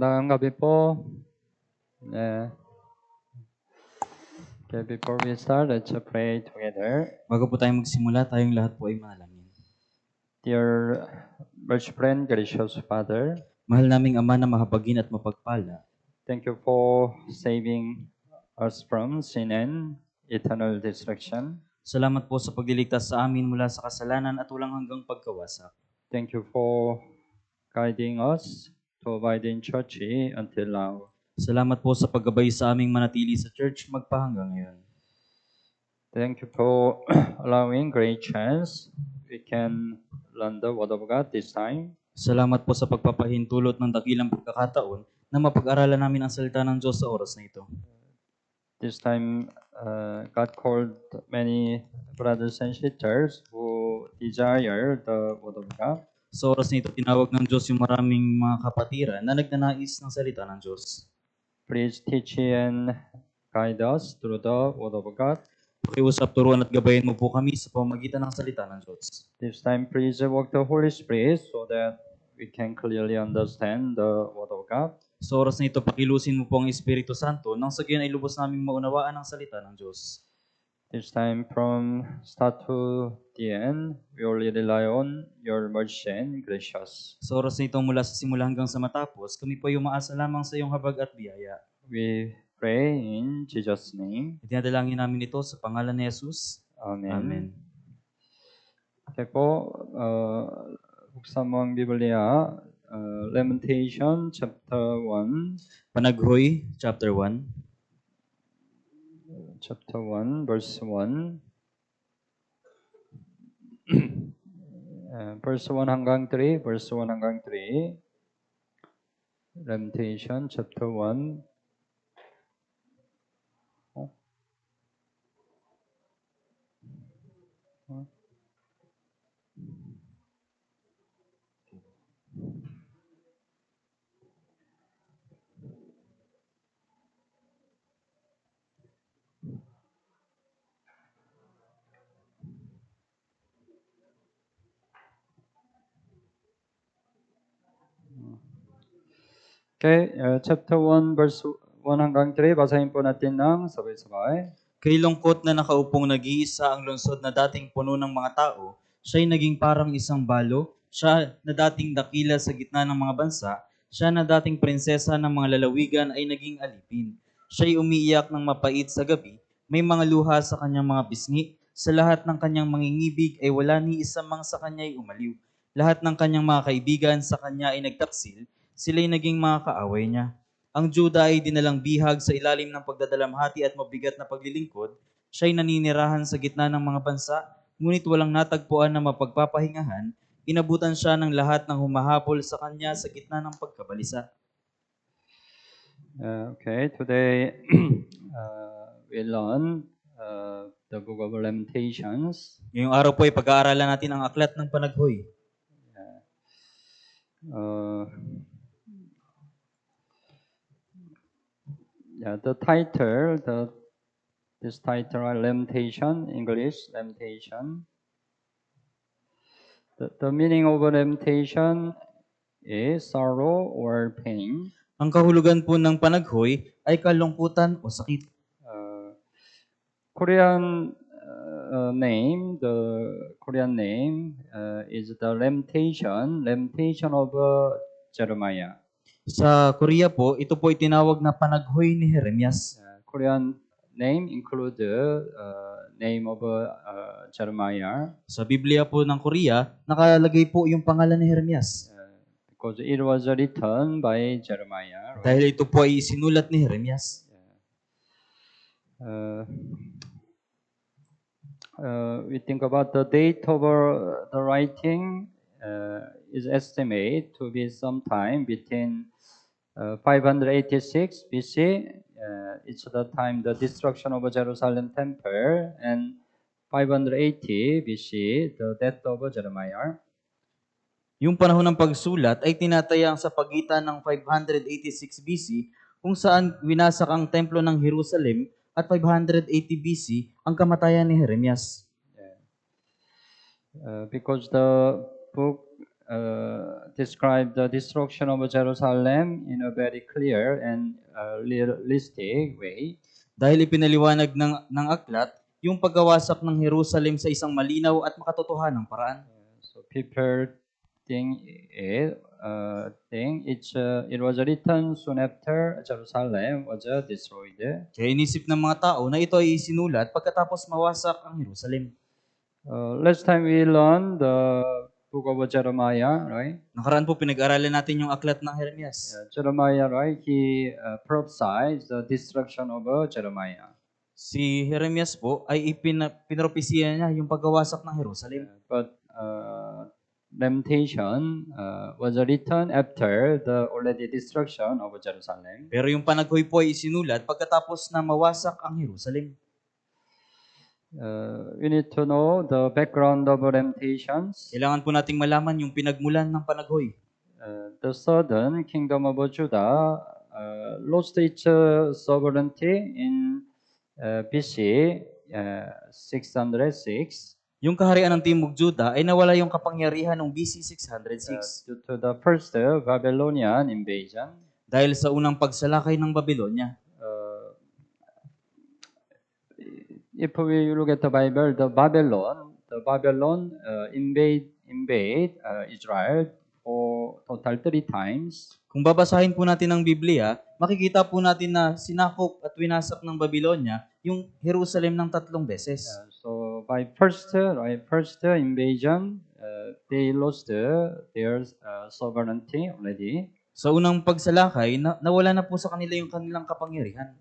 Magandang gabi po. Okay, before we start, let's pray together. Bago po tayo magsimula, tayong lahat po ay manalangin. Dear merciful and gracious Father, Mahal naming Ama na mahabagin at mapagpala, thank you for saving us from sin and eternal destruction. salamat po sa pagliligtas sa amin mula sa kasalanan at walang hanggang pagkawasak. Thank you for guiding us to abide in church until now. Salamat po sa paggabay sa aming manatili sa church magpahanggang ngayon. Thank you for allowing great chance we can learn the Word of God this time. Salamat po sa pagpapahintulot ng dakilang pagkakataon na mapag-aralan namin ang salita ng Diyos sa oras na ito. This time, God called many brothers and sisters who desire the Word of God. Sa oras na ito, tinawag ng Diyos yung maraming mga kapatiran na nagnanais ng salita ng Diyos. Please teach and guide us through the Word of God. Pakiusap, turuan at gabayan mo po kami sa pamamagitan ng salita ng Diyos. This time, please work the Holy Spirit so that we can clearly understand the Word of God. Sa oras na ito, pakilusin mo po ang Espiritu Santo nang sa gayon ay lubos naming maunawaan ang salita ng Diyos. This time, from start to the end, we only rely on your mercy and gracious. Sa oras na ito, mula sa simula hanggang sa matapos, kami po ay umaasa lamang sa iyong habag at biyaya. We pray in Jesus' name. Itinadalangin namin ito sa pangalan ni Jesus. Amen. Amen. Okay po, buksan mo ang Biblia, Lamentation chapter 1. Panaghoy, chapter 1. Chapter 1, verse 1. Verse 1 hanggang 3, verse 1 hanggang 3. Lamentation chapter 1. Okay, chapter 1, verse 1 hanggang 3. Basahin po natin ng sabay-sabay. Kay lungkot na nakaupong nag-iisa ang lungsod na dating puno ng mga tao, siya'y naging parang isang balo, siya na dating dakila sa gitna ng mga bansa, siya na dating prinsesa ng mga lalawigan ay naging alipin. Siya'y umiiyak ng mapait sa gabi, may mga luha sa kanyang mga pisngi, sa lahat ng kanyang mangingibig ay wala ni isa mang sa kanya'y umaliw. Lahat ng kanyang mga kaibigan sa kanya ay nagtaksil, sila'y naging mga kaaway niya. Ang Juda ay dinalang bihag sa ilalim ng pagdadalamhati at mabigat na paglilingkod. Siya'y naninirahan sa gitna ng mga bansa, ngunit walang natagpuan na mapagpapahingahan. Inabutan siya ng lahat ng humahabol sa kanya sa gitna ng pagkabalisa. Okay, today we learn the book of Lamentations. Ngayong araw po ay pag-aaralan natin ang aklat ng Panaghoy. The title, this title, Lamentation, English, Lamentation. The meaning of lamentation is sorrow or pain. Ang kahulugan po ng Panaghoy ay kalungkutan o sakit. Korean name, the Korean name is the Lamentation of Jeremiah. Sa Korea po, ito po ay tinawag na Panaghoy ni Jeremias. Korean name include the name of Jeremiah. Sa Biblia po ng Korea, nakalagay po yung pangalan ni Jeremias. Because it was written by Jeremiah. Right? Dahil ito po ay sinulat ni Jeremias. We think about the date of the writing is estimated to be sometime between 586 BC. It's the time the destruction of Jerusalem temple, and 580 BC, the death of Jeremiah. Yung panahon ng pagsulat ay tinatayang sa pagitan ng 586 BC kung saan winasak ang templo ng Jerusalem at 580 BC ang kamatayan ni Jeremias. Because the book describe the destruction of Jerusalem in a very clear and realistic way. Dahil ipinaliwanag ng aklat yung pagkawasak ng Jerusalem sa isang malinaw at makatotohanang paraan. So people think it was written soon after Jerusalem was destroyed. Kaya inisip ng mga tao na ito ay isinulat pagkatapos mawasak ang Jerusalem. Last time we learned the book of Jeremiah, right? Nakaraan po pinag-aralan natin yung aklat ng Jeremias. Jeremiah, right? He prophesied the destruction of Jeremiah. Si Jeremias po ay pinropesiya niya yung pagkawasak ng Jerusalem. But lamentation was written after the already destruction of Jerusalem. Pero yung panaghoy po ay isinulat pagkatapos na mawasak ang Jerusalem. We need to know the background of lamentations. Kailangan po nating malaman yung pinagmulan ng panaghoy. The southern kingdom of Judah lost its sovereignty in BC 606 Yung kaharian ng Timog Juda ay nawala yung kapangyarihan ng BC 606 due to the first Babylonian invasion. dahil sa unang pagsalakay ng Babylonia. If we look at the Bible, the Babylon invade Israel for total 3 times. Kung babasahin po natin ang Biblia, makikita po natin na sinakop at winasak ng Babylonia yung Jerusalem ng 3 beses. So by first invasion, they lost their sovereignty already. Sa unang pagsalakay, nawala na po sa kanila yung kanilang kapangyarihan.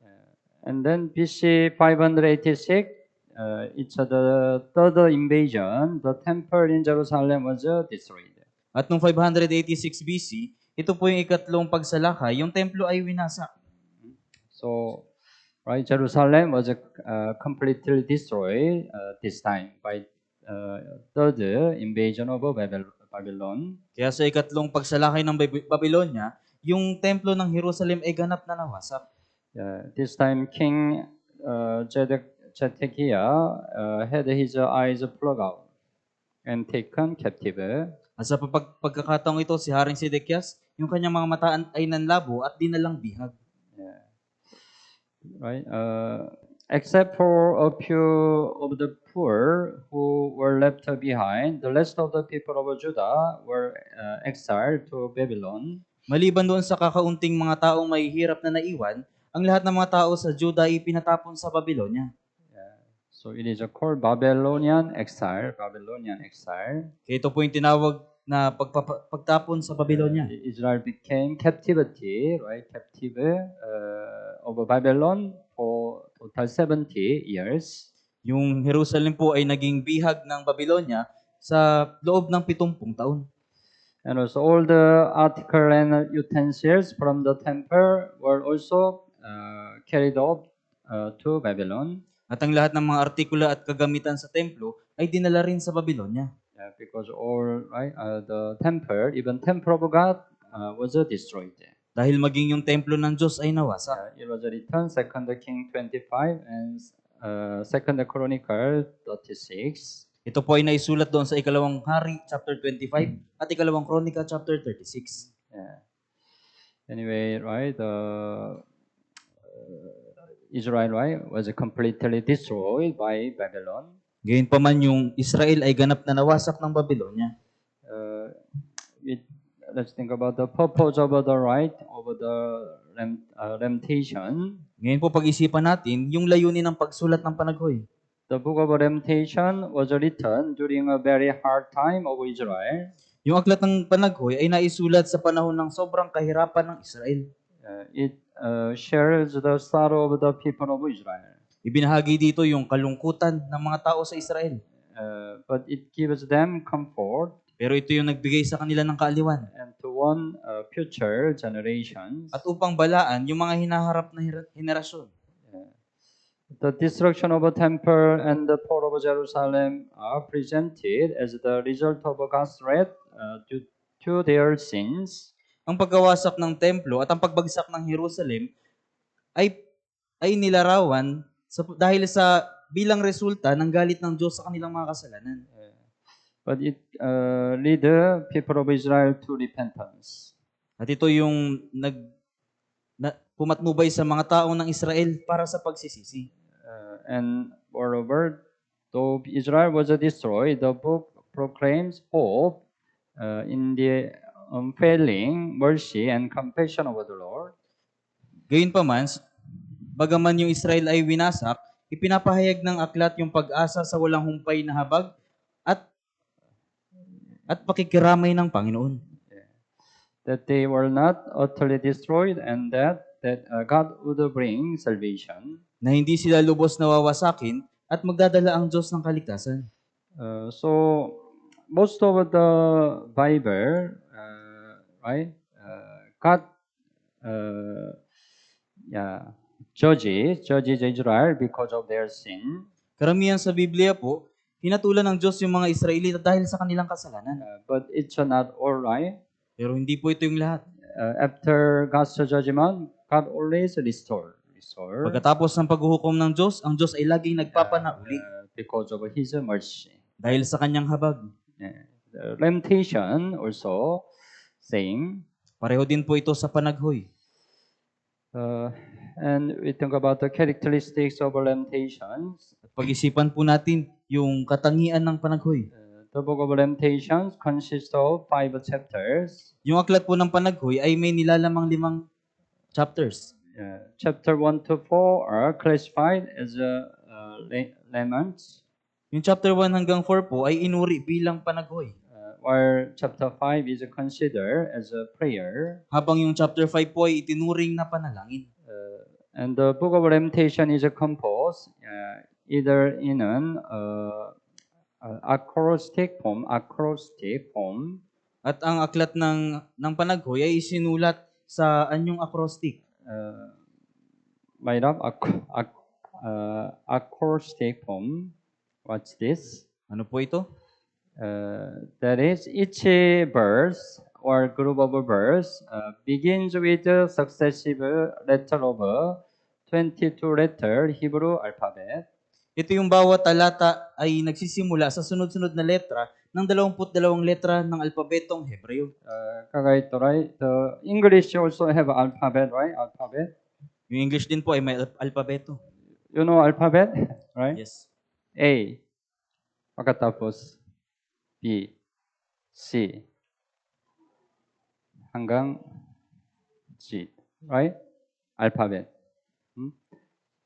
And then BC 586, it's the third invasion. The temple in Jerusalem was destroyed. At noong 586 BC, ito po yung ikatlong pagsalakay, yung templo ay winasak. So, right, Jerusalem was completely destroyed this time by third invasion of Babylon. Kaya sa ikatlong pagsalakay ng Babylonia, yung templo ng Jerusalem ay ganap na nawasak. This time, King Zedekiah had his eyes plugged out and taken captive. At sa pagkakataong ito, si Haring Sedekias, yung kanyang mga mata ay nanlabo at dinalang bihag. Right? Except for a few of the poor who were left behind, the rest of the people of Judah were exiled to Babylon. Maliban doon sa kakaunting mga taong may hirap na naiwan, ang lahat ng mga tao sa Judah ay pinatapon sa Babylonia. So it is called Babylonian exile. Babylonian exile. Kaya ito po yung tinawag na pagtapon sa Babylonia. Israel became captivity, right? Captive of Babylon for total 70 years. Yung Jerusalem po ay naging bihag ng Babylonia sa loob ng 70 taon. And also all the article and utensils from the temple were also carried off to Babylon. At ang lahat ng mga artikula at kagamitan sa templo ay dinala rin sa Babylonia. Because all right, the temple, even temple of God, was destroyed. Dahil maging yung templo ng Diyos ay nawasak. It was written 2 King 25 and 2 Chronicle 36. Ito po ay naisulat doon sa ikalawang hari, chapter 25, at ikalawang kronika, chapter 36. Anyway, right, Israel, right, was completely destroyed by Babylon. Gayunpaman yung Israel ay ganap na nawasak ng Babylonia. Let's think about the purpose of the right of the lamentation. Ngayon po pag-isipan natin yung layunin ng pagsulat ng panaghoy. The book of Lamentation was written during a very hard time of Israel. Yung aklat ng panaghoy ay naisulat sa panahon ng sobrang kahirapan ng Israel. It shares the sorrow of the people of Israel. Ibinahagi dito yung kalungkutan ng mga tao sa Israel. But it gives them comfort Pero ito yung nagbigay sa kanila ng kaaliwan. and to warn future generations. At upang balaan yung mga hinaharap na henerasyon. The destruction of a temple and the fall of Jerusalem are presented as the result of God's wrath due to their sins. Ang pagkawasak ng templo at ang pagbagsak ng Jerusalem ay nilarawan dahil sa bilang resulta ng galit ng Diyos sa kanilang mga kasalanan. but it lead the people of Israel to repentance. At ito yung pumatnubay sa mga tao ng Israel para sa pagsisisi. And moreover, though Israel was destroyed, the book proclaims hope in the unfailing mercy and compassion of the Lord. Gayunpaman, bagaman yung Israel ay winasak, ipinapahayag ng aklat yung pag-asa sa walang humpay na habag at pakikiramay ng Panginoon. That they were not utterly destroyed and that God would bring salvation. Na hindi sila lubos na wawasakin at magdadala ang Diyos ng kaligtasan. So most of the Bible, right? God, judges Israel because of their sin. Karamihan sa Biblia po, hinatulan ng Diyos yung mga Israelita dahil sa kanilang kasalanan. But it's not all right. Pero hindi po ito yung lahat. After God's judgment, God always restore. Pagkatapos ng paghuhukom ng Diyos, ang Diyos ay laging nagpapanauli. Because of His mercy. Dahil sa kanyang habag. The lamentation also saying. Pareho din po ito sa panaghoy. And we think about the characteristics of lamentations. Pag-isipan po natin yung katangian ng panaghoy. The book of Lamentations consists of 5 chapters. Yung aklat po ng panaghoy ay may nilalamang 5 chapters. Chapter 1 to 4 are classified as laments. Yung chapter 1 hanggang 4 po ay inuri bilang panaghoy. While chapter 5 is considered as a prayer. Habang yung chapter 5 po ay itinuring na panalangin. And the book of Lamentation is composed either in an acrostic form, at ang aklat ng panaghoy ay isinulat sa anyong acrostic. Acrostic form. What's this? Ano po ito? That is, each verse or group of verse begins with a successive letter of 22 letter Hebrew alphabet. Ito yung bawat talata ay nagsisimula sa sunod-sunod na letra ng 22 letra ng alpabetong Hebreo. Kagaya ito, right? The English also have alphabet, right? Alphabet. Yung English din po ay may alpabeto. You know alphabet, right? Yes. A. Pagkatapos B, C, hanggang G, right? Alphabet.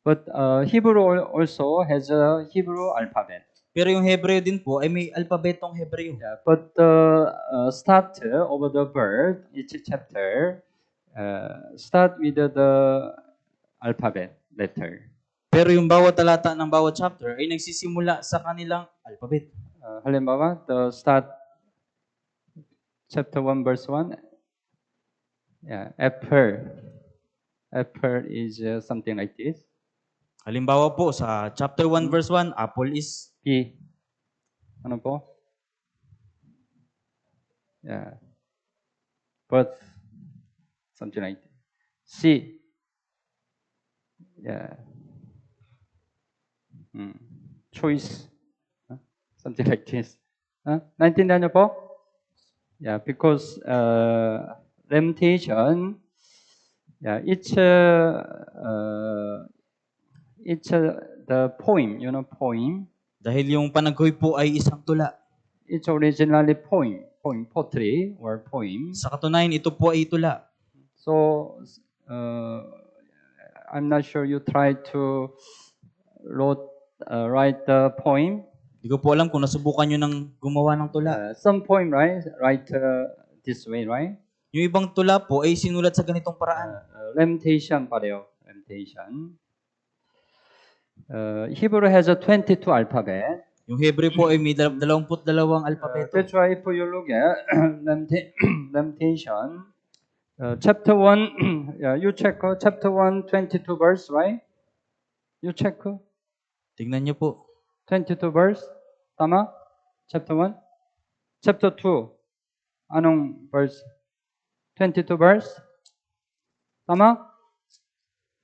But Hebrew also has a Hebrew alphabet. Pero yung Hebreo din po ay may alpabetong Hebreo. Yeah, but the start of the word, each chapter, start with the alphabet letter. Pero yung bawat talata ng bawat chapter ay nagsisimula sa kanilang alphabet. Halimbawa, the start chapter 1 verse 1. Yeah, apple. Apple is something like this. Halimbawa po sa chapter 1 verse 1, apple is P. Ano po? Yeah. But something like that. C. Yeah. Choice. Something like this. Naintindihan niyo po? Yeah, because lamentation, yeah, it's the poem, poem. Dahil yung panaghoy po ay isang tula. It's originally poetry or poem. Sa katunayan, ito po ay tula. So, I'm not sure you try to write the poem. Hindi ko po alam kung nasubukan nyo ng gumawa ng tula. Some poem, right? Write this way, right? Yung ibang tula po ay sinulat sa ganitong paraan. Lamentation pareho. Lamentation. Hebrew has a 22 alphabet. Yung Hebreo po ay may 22 alpabeto. That's why if you look at Lamentation, chapter 1, you check chapter 1, 22 verse, right? You check. Tingnan niyo po. 22 verse. Tama? Chapter 1? Chapter 2. Anong verse? 22 verse? Tama?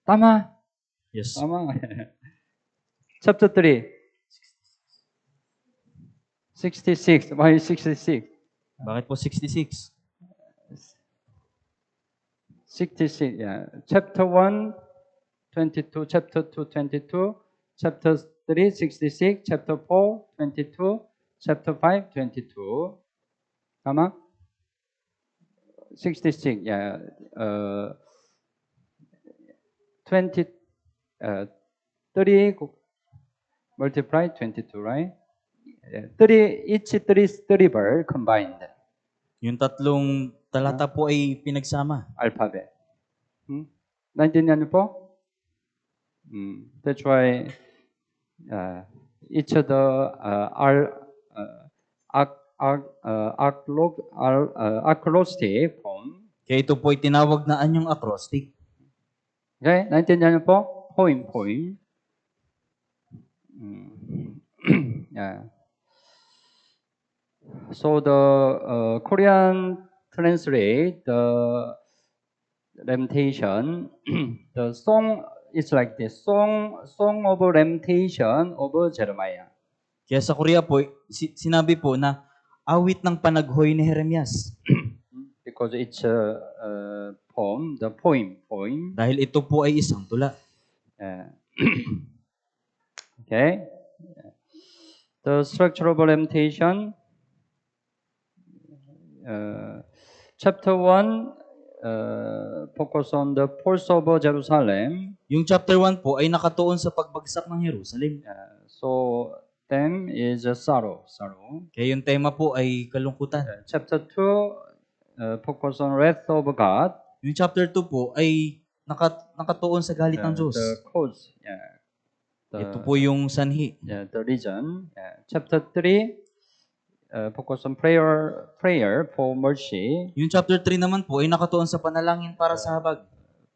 Tama? Yes. Tama. Chapter 3. 66. Why 66? Bakit po 66? 66, yeah. Chapter 1, 22. Chapter 2, 22. Chapter 3, 66. Chapter 4, 22. Chapter 5, 22. Tama? 66, yeah. 20, 30 multiply 22, right? 30, each 30 verse combined. Yung tatlong talata po ay pinagsama. Alphabet. Naintindihan niyo po? That's why each of the acrostic form. Kaya ito po ay tinawag na anyong acrostic. Okay? Naintindihan niyo po? Poem. Yeah. So the Korean translate the lamentation. The song is like this: song of lamentation of Jeremiah. Kaya sa Korea po, sinabi po na awit ng panaghoy ni Jeremias. Because it's a poem, the poem. Dahil ito po ay isang tula. Okay. The structure of lamentation. Chapter 1 focus on the falls of Jerusalem. Yung chapter 1 po ay nakatuon sa pagbagsak ng Jerusalem. So theme is sorrow. Kaya yung tema po ay kalungkutan. Chapter 2 focus on wrath of God. Yung chapter 2 po ay nakatuon sa galit ng Diyos. The cause. Ito po yung sanhi. The reason. Chapter 3 focus on prayer for mercy. Yung chapter 3 naman po ay nakatuon sa panalangin para sa habag.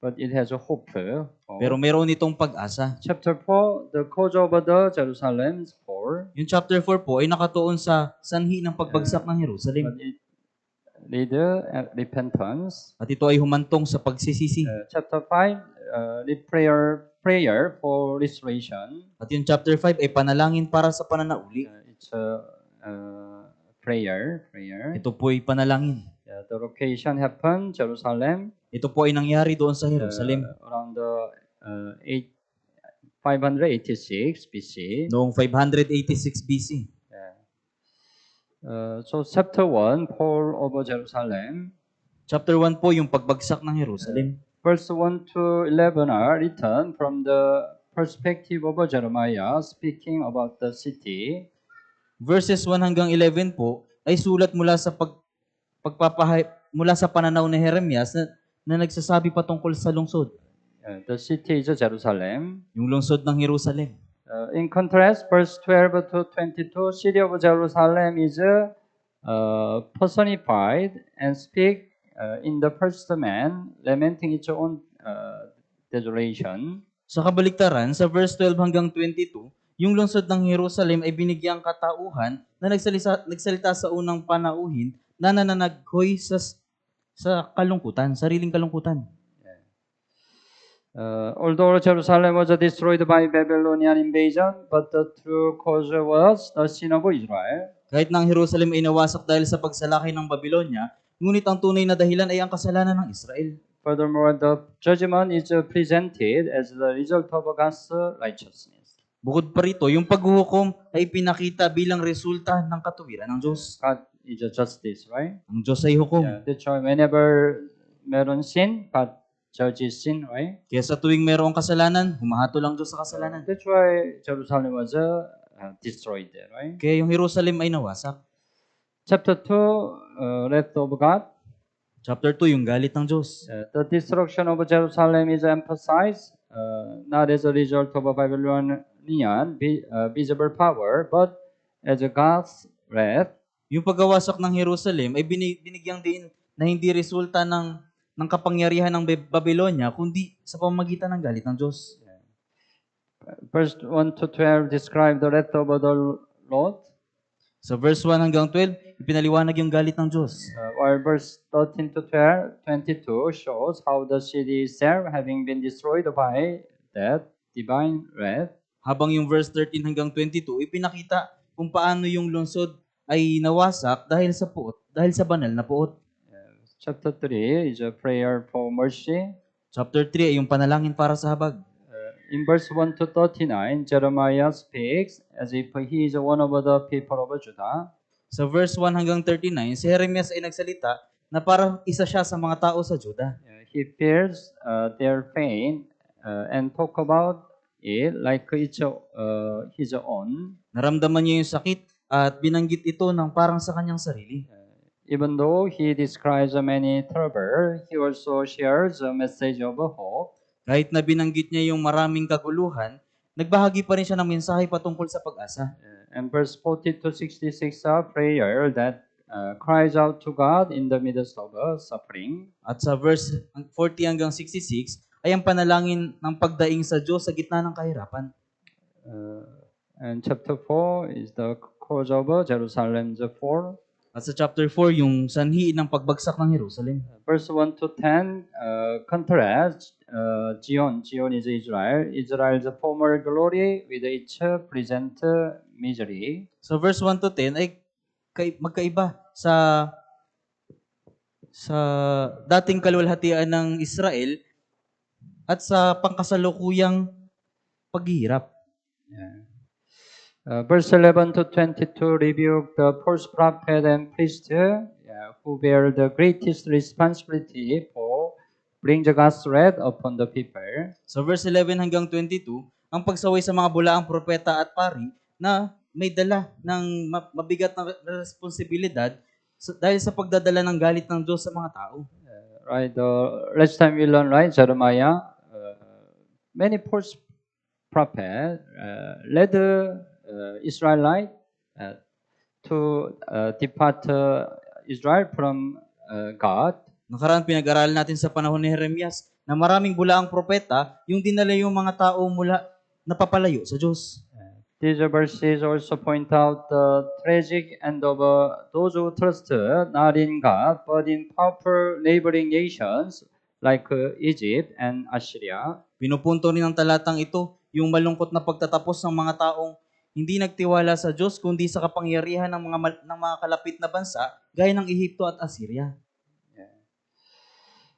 But it has a hope. Pero meron itong pag-asa. Chapter 4, the cause of the Jerusalem's fall. Yung chapter 4 po ay nakatuon sa sanhi ng pagbagsak ng Jerusalem. But it lead repentance. At ito ay humantong sa pagsisisi. Chapter 5, lead prayer for restoration. At yung chapter 5 ay panalangin para sa pananauli. It's prayer. Ito po ay panalangin. The location happened, Jerusalem. Ito po ay nangyari doon sa Jerusalem. Around the 586 BC. Noong 586 BC. So chapter 1, fall over Jerusalem. Chapter 1 po yung pagbagsak ng Jerusalem. Verse 1 to 11 are written from the perspective of Jeremiah speaking about the city. Verses 1 hanggang 11 po ay sulat mula sa mula sa pananaw ni Jeremias na nagsasabi patungkol sa lungsod. The city is Jerusalem. Yung lungsod ng Jerusalem. In contrast, verse 12 to 22, city of Jerusalem is personified and speak in the first man, lamenting its own desolation. Sa kabaliktaran, sa verse 12 hanggang 22, yung lungsod ng Jerusalem ay binigyang katauhan na nagsalita sa unang panauhin na nananaghoy sa kalungkutan, sariling kalungkutan. Although Jerusalem was destroyed by Babylonian invasion, but the true cause was the sin of Israel. Kahit na ang Jerusalem ay nawasak dahil sa pagsalakay ng Babylonia, ngunit ang tunay na dahilan ay ang kasalanan ng Israel. Furthermore, the judgment is presented as the result of God's righteousness. Bukod pa rito, yung paghuhukom ay pinakita bilang resulta ng katuwiran ng Diyos. God is a justice, right? Ang Diyos ay hukom. That's why whenever meron sin, God judges sin, right? Kaya sa tuwing mayroong kasalanan, humahatol ang Diyos sa kasalanan. That's why Jerusalem was destroyed there, right? Kaya yung Jerusalem ay nawasak. Chapter 2, wrath of God. Chapter 2, yung galit ng Diyos. The destruction of Jerusalem is emphasized not as a result of a Babylonian visible power, but as a God's wrath. Yung pagkawasak ng Jerusalem ay binigyang din na hindi resulta ng kapangyarihan ng Babylonia, kundi sa pamamagitan ng galit ng Diyos. Verse 1 to 12 describe the wrath of the Lord. Sa verse 1 hanggang 12, ipinaliwanag yung galit ng Diyos. While verse 13 to 22 shows how the city itself having been destroyed by that divine wrath. Habang yung verse 13 hanggang 22, ipinakita kung paano yung lungsod ay nawasak dahil sa puot, dahil sa banal na puot. Chapter 3 is a prayer for mercy. Chapter 3 ay yung panalangin para sa habag. In verse 1 to 39, Jeremiah speaks as if he is one of the people of Judah. Sa verse 1 hanggang 39, si Jeremias ay nagsalita na parang isa siya sa mga tao sa Juda. He feels their pain and talk about it like it's his own. Naramdaman niya yung sakit at binanggit ito ng parang sa kanyang sarili. Even though he describes many trouble, he also shares a message of hope. Kahit na binanggit niya yung maraming kaguluhan, nagbahagi pa rin siya ng mensahe patungkol sa pag-asa. And verse 40 to 66 are prayer that cries out to God in the midst of suffering. At sa verse 40 hanggang 66 ay ang panalangin ng pagdaing sa Diyos sa gitna ng kahirapan. And chapter 4 is the cause of Jerusalem's fall. At sa chapter 4, yung sanhi ng pagbagsak ng Jerusalem. Verse 1 to 10 contrasts Zion. Zion is Israel. Israel's former glory with its present misery. So verse 1 to 10 ay magkaiba sa dating kaluwalhatian ng Israel at sa pangkasalukuyang paghihirap. Verse 11 to 22 rebuke the false prophet and priest who bear the greatest responsibility for bring the God's wrath upon the people. So verse 11 hanggang 22, ang pagsaway sa mga bulaang propeta at pari na may dala ng mabigat na responsibilidad dahil sa pagdadala ng galit ng Diyos sa mga tao. Right, last time we learned, right, Jeremiah, many false prophets led Israelite to depart Israel from God. Nakaraan pinag-aralan natin sa panahon ni Jeremias na maraming bulaang propeta yung dinala yung mga tao mula napapalayo sa Diyos. These verses also point out the tragic end of those who trust not in God but in powerful neighboring nations like Egypt and Assyria. Pinupunto rin ng talatang ito yung malungkot na pagtatapos ng mga taong hindi nagtiwala sa Diyos kundi sa kapangyarihan ng mga kalapit na bansa gaya ng Ehipto at Assyria.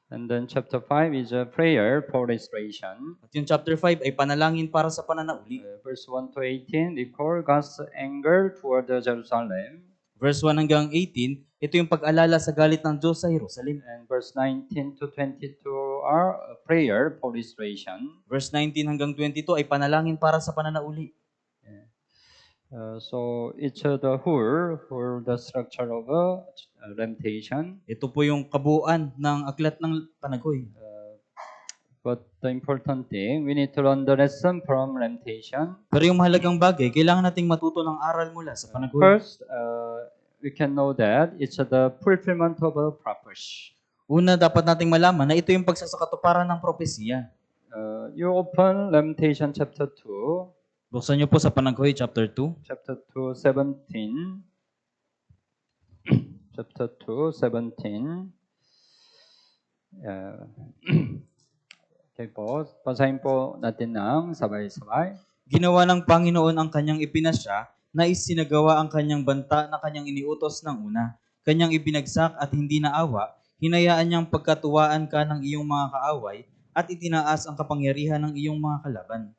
And then chapter 5 is a prayer for restoration. At yung chapter 5 ay panalangin para sa pananauli. Verse 1 to 18 recall God's anger toward Jerusalem. Verse 1 hanggang 18, ito yung pag-alala sa galit ng Diyos sa Jerusalem. And verse 19 to 22 are a prayer for restoration. Verse 19 hanggang 22 ay panalangin para sa pananauli. So it's the whole the structure of lamentation. Ito po yung kabuuan ng aklat ng panaghoy. But the important thing, we need to learn the lesson from lamentation. Pero yung mahalagang bagay, kailangan nating matuto ng aral mula sa panaghoy. First, we can know that it's the fulfillment of a prophecy. Una, dapat nating malaman na ito yung pagsasakatuparan ng propesiya. You open Lamentation chapter 2. Buksan niyo po sa Panaghoy chapter 2. Chapter 2, 17. Chapter 2, 17. Okay po. Basahin po natin ng sabay-sabay. Ginawa ng Panginoon ang kanyang ipinasya na isinagawa ang kanyang banta na kanyang iniutos ng una. Kanyang ibinagsak at hindi naawa, hinayaan niyang pagkatuwaan ka ng iyong mga kaaway at itinaas ang kapangyarihan ng iyong mga kalaban.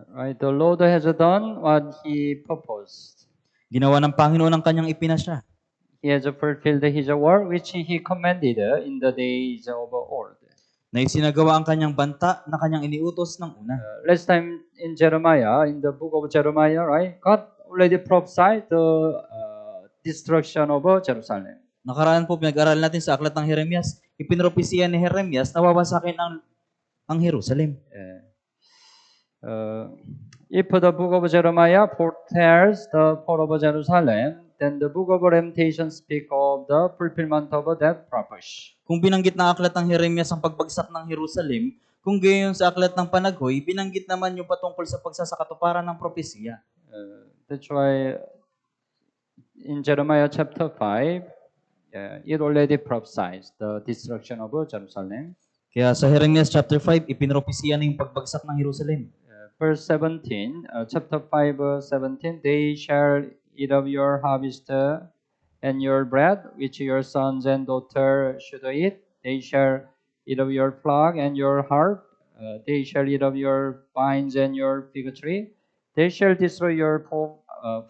Right. The Lord has done what He purposed. Ginawa ng Panginoon ang kanyang ipinasya. He has fulfilled His word which He commanded in the days of old. Na isinagawa ang kanyang banta na kanyang iniutos ng una. Last time in Jeremiah, in the book of Jeremiah, right? God already prophesied the destruction of Jerusalem. Nakaraan po pinag-aralan natin sa aklat ng Jeremias, ipinropesiya ni Jeremias na wawasakin ang Jerusalem. If the book of Jeremiah foretells the fall of Jerusalem, then the book of Lamentation speak of the fulfillment of that prophecy. Kung binanggit ng aklat ng Jeremias ang pagbagsak ng Jerusalem, kung gayon sa aklat ng Panaghoy, binanggit naman yung patungkol sa pagsasakatuparan ng propesiya. That's why in Jeremiah chapter 5, it already prophesies the destruction of Jerusalem. Kaya sa Jeremias chapter 5, ipinropesiya na yung pagbagsak ng Jerusalem. Verse 17, chapter 5, verse 17, they shall eat of your harvest and your bread, which your sons and daughters should eat. They shall eat of your flock and your harp. They shall eat of your vines and your fig tree. They shall destroy your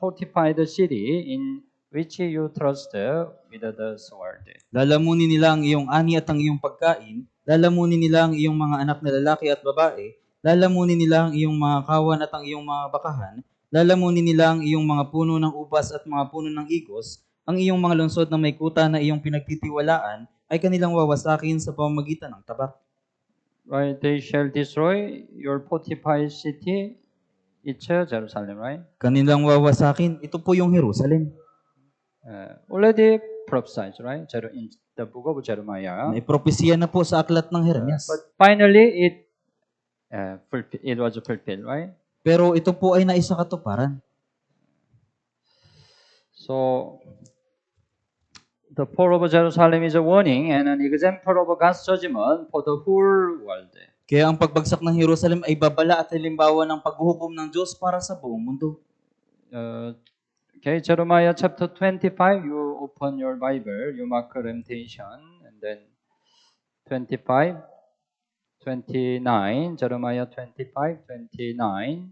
fortified city in which you trust with the sword. Lalamunin nila ang iyong ani at ang iyong pagkain, lalamunin nila ang iyong mga anak na lalaki at babae, lalamunin nila ang iyong mga kawan at ang iyong mga bakahan, lalamunin nila ang iyong mga puno ng ubas at mga puno ng igos, ang iyong mga lungsod na may kuta na iyong pinagtitiwalaan ay kanilang wawasakin sa pamamagitan ng tabak. Right? They shall destroy your fortified city. It's Jerusalem, right? Kanilang wawasakin, ito po yung Jerusalem. Already prophesied, right? In the book of Jeremiah. May propesya na po sa aklat ng Jeremias. But finally, it was fulfilled, right? Pero ito po ay naisakatuparan. So, the fall of Jerusalem is a warning and an example of God's judgment for the whole world. Kaya ang pagbagsak ng Jerusalem ay babala at halimbawa ng paghuhukom ng Diyos para sa buong mundo. Okay, Jeremiah chapter 25, you open your Bible, you mark Lamentation, and then 25, 29, Jeremiah 25, 29.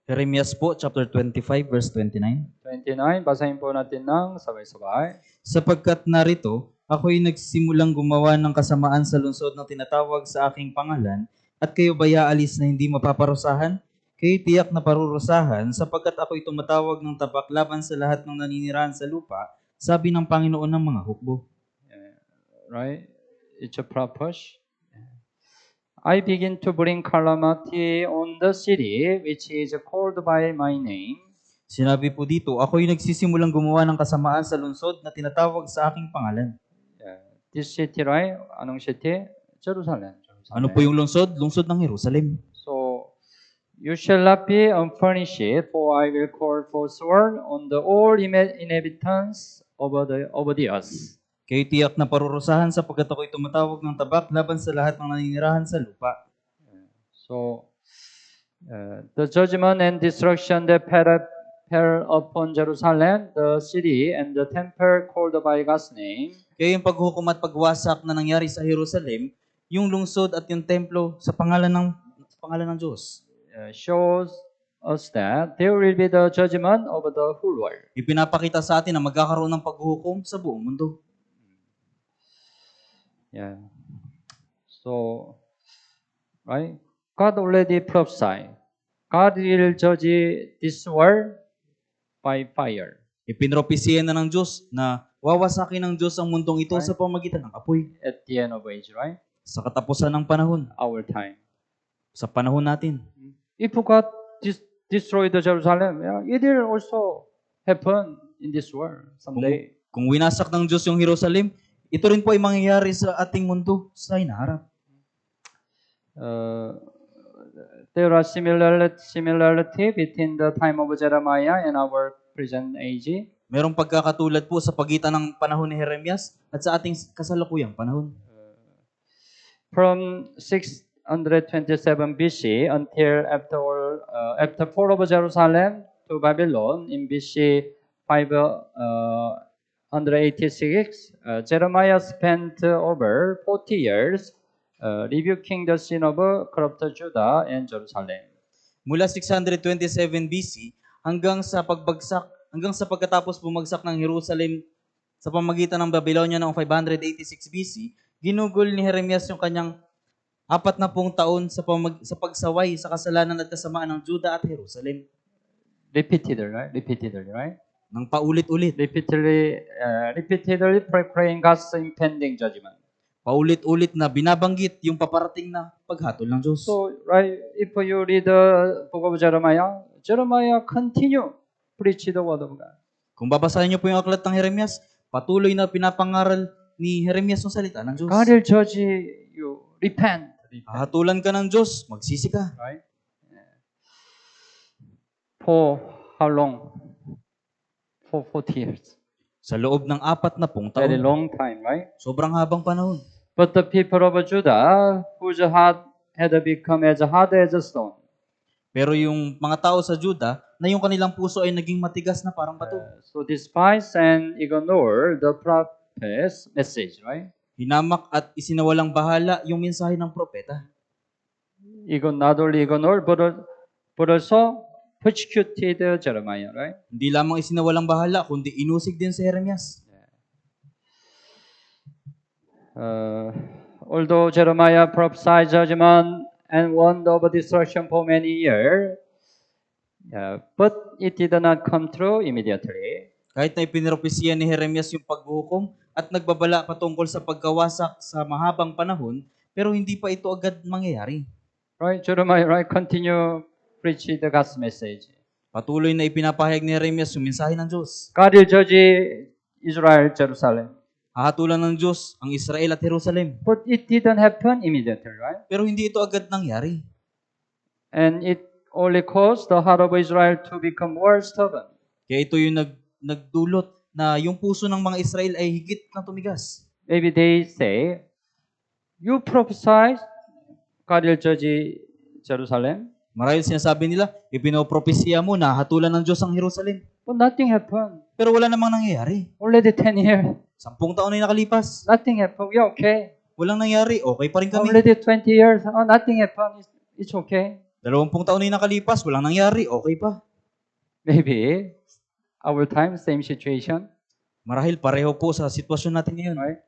Jeremias po, chapter 25, verse 29. 29, basahin po natin ng sabay-sabay. Sapagkat narito, ako'y nagsimulang gumawa ng kasamaan sa lungsod na tinatawag sa aking pangalan, at kayo ba'y aalis na hindi mapaparusahan? Kayo tiyak na parurusahan, sapagkat ako'y tumatawag ng tabak laban sa lahat ng naninirahan sa lupa, sabi ng Panginoon ng mga hukbo. Right? It's a purpose. I begin to bring calamity on the city which is called by my name. Sinabi po dito, ako'y nagsisimulang gumawa ng kasamaan sa lungsod na tinatawag sa aking pangalan. This city, right? Anong city? Jerusalem. Ano po yung lungsod? Lungsod ng Jerusalem. So, you shall not be unfurnished, for I will call for sword on the all inhabitants of the earth. Kayo tiyak na parurusahan sapagkat ako'y tumatawag ng tabak laban sa lahat ng naninirahan sa lupa. So, the judgment and destruction that fell upon Jerusalem, the city, and the temple called by God's name. Kaya yung paghukom at pagwasak na nangyari sa Jerusalem, yung lungsod at yung templo sa pangalan ng Diyos. Shows us that there will be the judgment of the whole world. Ipinapakita sa atin na magkakaroon ng paghukom sa buong mundo. Yeah. So, right? God already prophesied. God will judge this world by fire. Ipinropesiya na ng Diyos na wawasakin ng Diyos ang mundong ito sa pamamagitan ng apoy. At the end of age, right? Sa katapusan ng panahon. Our time. Sa panahon natin. If God destroyed Jerusalem, it will also happen in this world someday. Kung winasak ng Diyos yung Jerusalem, ito rin po ay mangyayari sa ating mundo sa hinaharap. There are similarity between the time of Jeremiah and our present age. Merong pagkakatulad po sa pagitan ng panahon ni Jeremias at sa ating kasalukuyang panahon. From 627 BC until after fall of Jerusalem to Babylon in BC 586, Jeremiah spent over 40 years rebuking the sin of corrupt Judah and Jerusalem. Mula 627 BC hanggang sa pagkatapos bumagsak ng Jerusalem sa pamagitan ng Babylonia noong 586 BC, ginugol ni Jeremias yung kanyang 40 taon sa pagsaway sa kasalanan at kasamaan ng Judah at Jerusalem. Repeatedly, right? Nang paulit-ulit. Repeatedly praying God's impending judgment. Paulit-ulit na binabanggit yung paparating na paghatol ng Diyos. So, right, if you read the book of Jeremiah continue preach the word of God. Kung babasahin niyo po yung aklat ng Jeremias, patuloy na pinapangaral ni Jeremias ng salita ng Diyos. God will judge you. Repent. Hatulan ka ng Diyos, magsisi ka. Right? For how long? For 40 years. Sa loob ng 40 taon. Very long time, right? Sobrang habang panahon. But the people of Judah, whose heart had become as hard as a stone. Pero yung mga tao sa Juda, na yung kanilang puso ay naging matigas na parang bato. So despise and ignore the prophet's message, right? Hinamak at isinawalang bahala yung mensahe ng propeta. Not only ignore, but also persecuted Jeremiah, right? Hindi lamang isinawalang bahala, kundi inusig din si Jeremias. Although Jeremiah prophesied judgment and warned of destruction for many years, but it did not come true immediately. Kahit na ipinropesiya ni Jeremias yung paghuhukom at nagbabala patungkol sa pagkawasak sa mahabang panahon, pero hindi pa ito agad mangyayari. Right? Jeremiah, right? Continue preaching the God's message. Patuloy na ipinapahayag ni Jeremias yung mensahe ng Diyos. God will judge Israel, Jerusalem. Hahatulan ng Diyos ang Israel at Jerusalem. But it didn't happen immediately, right? Pero hindi ito agad nangyari. And it only caused the heart of Israel to become more stubborn. Kaya ito yung nagdulot na yung puso ng mga Israel ay higit na tumigas. Maybe they say, you prophesied God will judge Jerusalem, Marahil sinasabi nila, ipinopropesya mo na hatulan ng Diyos ang Jerusalem. but nothing happened. Pero wala namang nangyayari. Already 10 years, 10 taon na yung nakalipas. nothing happened. We're okay. Walang nangyari. Okay pa rin kami. Already 20 years, nothing happened. It's okay. 20 taon na yung nakalipas. Walang nangyari. Okay pa. Maybe our time, same situation, Marahil pareho po sa sitwasyon natin ngayon. right?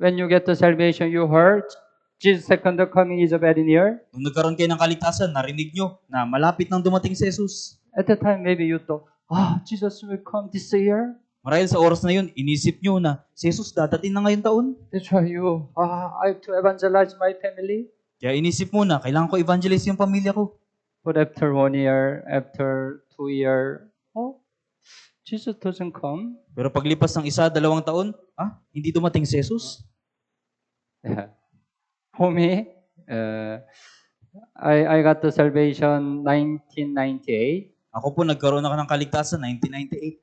When you get the salvation, you heard Jesus' second coming is very near. Nung nagkaroon kayo ng kaligtasan, narinig nyo na malapit nang dumating si Jesus. At the time, maybe you thought, Jesus will come this year. Marahil sa oras na yun, inisip nyo na si Jesus dadating na ngayong taon. That's why I have to evangelize my family. Kaya inisip mo na, kailangan ko evangelize yung pamilya ko. But after 1 year, after 2 years, Jesus doesn't come. Pero paglipas ng 1, 2 taon, hindi dumating si Jesus. Yeah. For me, I got the salvation 1998. Ako po nagkaroon ako ng kaligtasan 1998.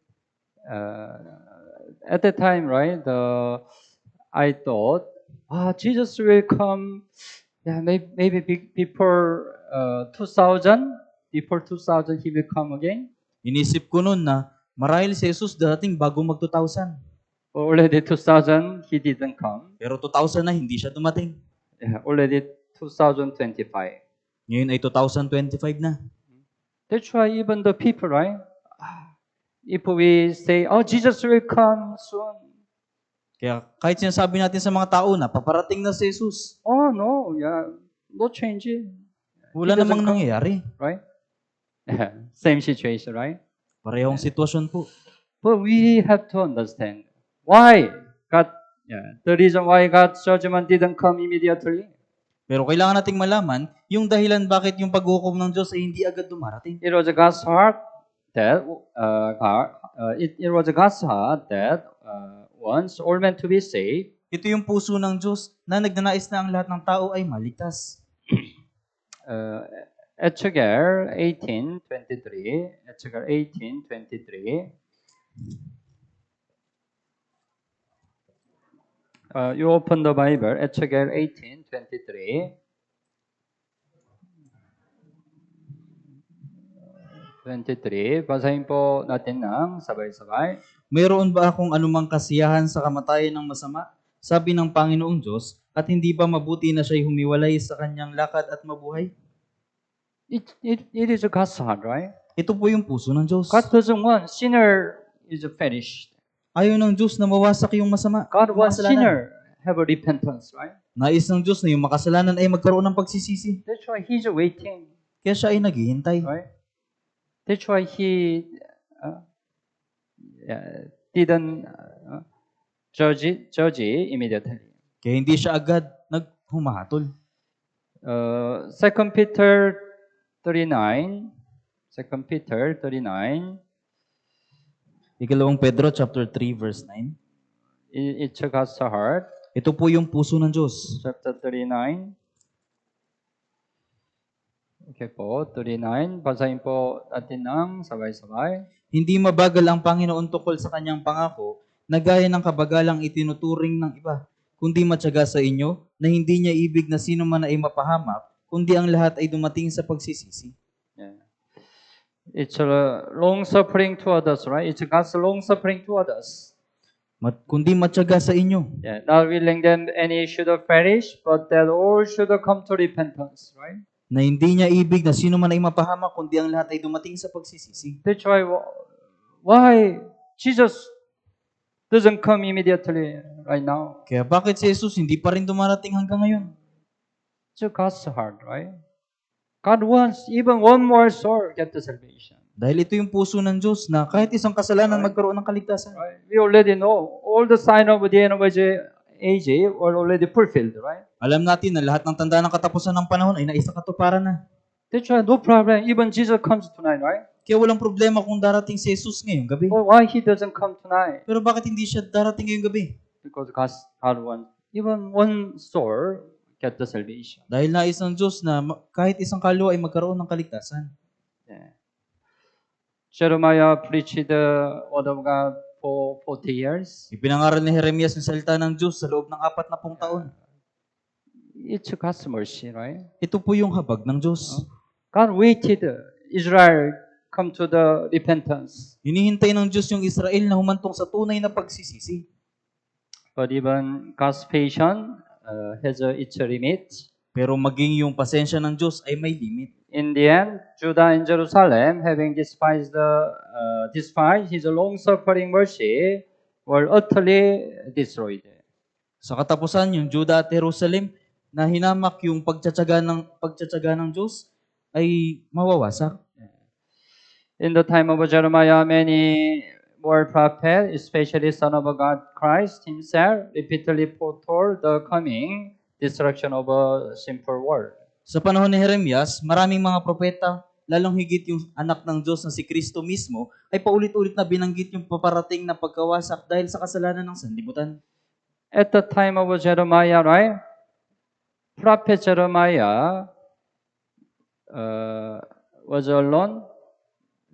At the time, right, I thought, Jesus will come, maybe before 2000, before 2000 he will come again. Inisip ko noon na marahil si Jesus dadating bago mag 2000. Already 2000, he didn't come. Pero 2000 na hindi siya dumating. Already 2025. Ngayon ay 2025 na. That's why even the people, right? If we say, Jesus will come soon. Kaya kahit sinasabi natin sa mga tao na paparating na si Jesus, No, no change. wala He doesn't namang come. nangyayari. Right? Same situation, right? Parehong sitwasyon po. But we have to understand why the reason why God's judgment didn't come immediately. Pero kailangan nating malaman yung dahilan bakit yung paghukom ng Diyos ay hindi agad dumarating. It was God's heart that it was God's heart that wants all men to be saved. Ito yung puso ng Diyos na nagnanais na ang lahat ng tao ay maligtas. Etcheger 18:23. Etcheger 18:23. You open the Bible, Etcheger 18:23. 23. Basahin po natin ng sabay-sabay. Mayroon ba akong anumang kasiyahan sa kamatayan ng masama? Sabi ng Panginoong Diyos, at hindi ba mabuti na siya'y humiwalay sa kanyang lakad at mabuhay? It is God's heart, right? Ito po yung puso ng Diyos. God doesn't want sinner is finished. Ayaw ng Diyos na mawasak yung masama. God wants Makasalanan. sinner have a repentance, right? Nais ng Diyos na yung makasalanan ay magkaroon ng pagsisisi. That's why He's waiting, Kaya siya ay naghihintay. right? That's why He didn't judge it immediately. Kaya hindi siya agad naghumahatol. 2 Peter 39. 2 Peter 39. Ikalawang Pedro chapter 3 verse 9. It's God's heart. Ito po yung puso ng Diyos. Chapter 39. Okay po, 39. Basahin po natin ng sabay-sabay. Hindi mabagal ang Panginoon tukol sa kanyang pangako, na gaya ng kabagalang itinuturing ng iba, kundi matyaga sa inyo, na hindi niya ibig na sino man ay mapahamak, kundi ang lahat ay dumating sa pagsisisi. It's long suffering to others, right? It's God's long suffering to others. Kundi matyaga sa inyo. Yeah, not willing that any should perish, but that all should come to repentance, right? Na hindi niya ibig na sino man ay mapahamak, kundi ang lahat ay dumating sa pagsisisi. That's why Jesus doesn't come immediately right now. Kaya bakit si Jesus hindi pa rin dumarating hanggang ngayon? It's God's heart, right? God wants even one more soul get the salvation. Dahil ito yung puso ng Diyos na kahit isang kasalanan magkaroon ng kaligtasan. Right? We already know all the sign of the end of age were already fulfilled, right? Alam natin na lahat ng tanda ng katapusan ng panahon ay naisakatuparan na. That's why no problem. Even Jesus comes tonight, right? Kaya walang problema kung darating si Jesus ngayong gabi. Well, why he doesn't come tonight? Pero bakit hindi siya darating ngayong gabi? Because God wants even one soul get the salvation. Dahil nais ng Diyos na kahit isang kaluluwa ay magkaroon ng kaligtasan. Yeah. Jeremiah preached the word of God for 40 years. Ipinangaral ni Jeremias yung salita ng Diyos sa loob ng 40 taon. It's God's mercy, right? Ito po yung habag ng Diyos. God waited Israel come to the repentance. Hinihintay ng Diyos yung Israel na humantong sa tunay na pagsisisi. But even God's patience has its limit. Pero maging yung pasensya ng Diyos ay may limit. In the end, Judah and Jerusalem, having despised his long-suffering mercy, were utterly destroyed. Sa katapusan, yung Judah at Jerusalem na hinamak yung pagtsatsaga ng Diyos ay mawawasak. In the time of Jeremiah, many more prophets, especially Son of God Christ himself, repeatedly foretold the coming destruction of a sinful world. Sa panahon ni Jeremias, maraming mga propeta, lalong higit yung anak ng Diyos na si Kristo mismo, ay paulit-ulit na binanggit yung paparating na pagkawasak dahil sa kasalanan ng sanlibutan. At the time of Jeremiah, right? Prophet Jeremiah was alone,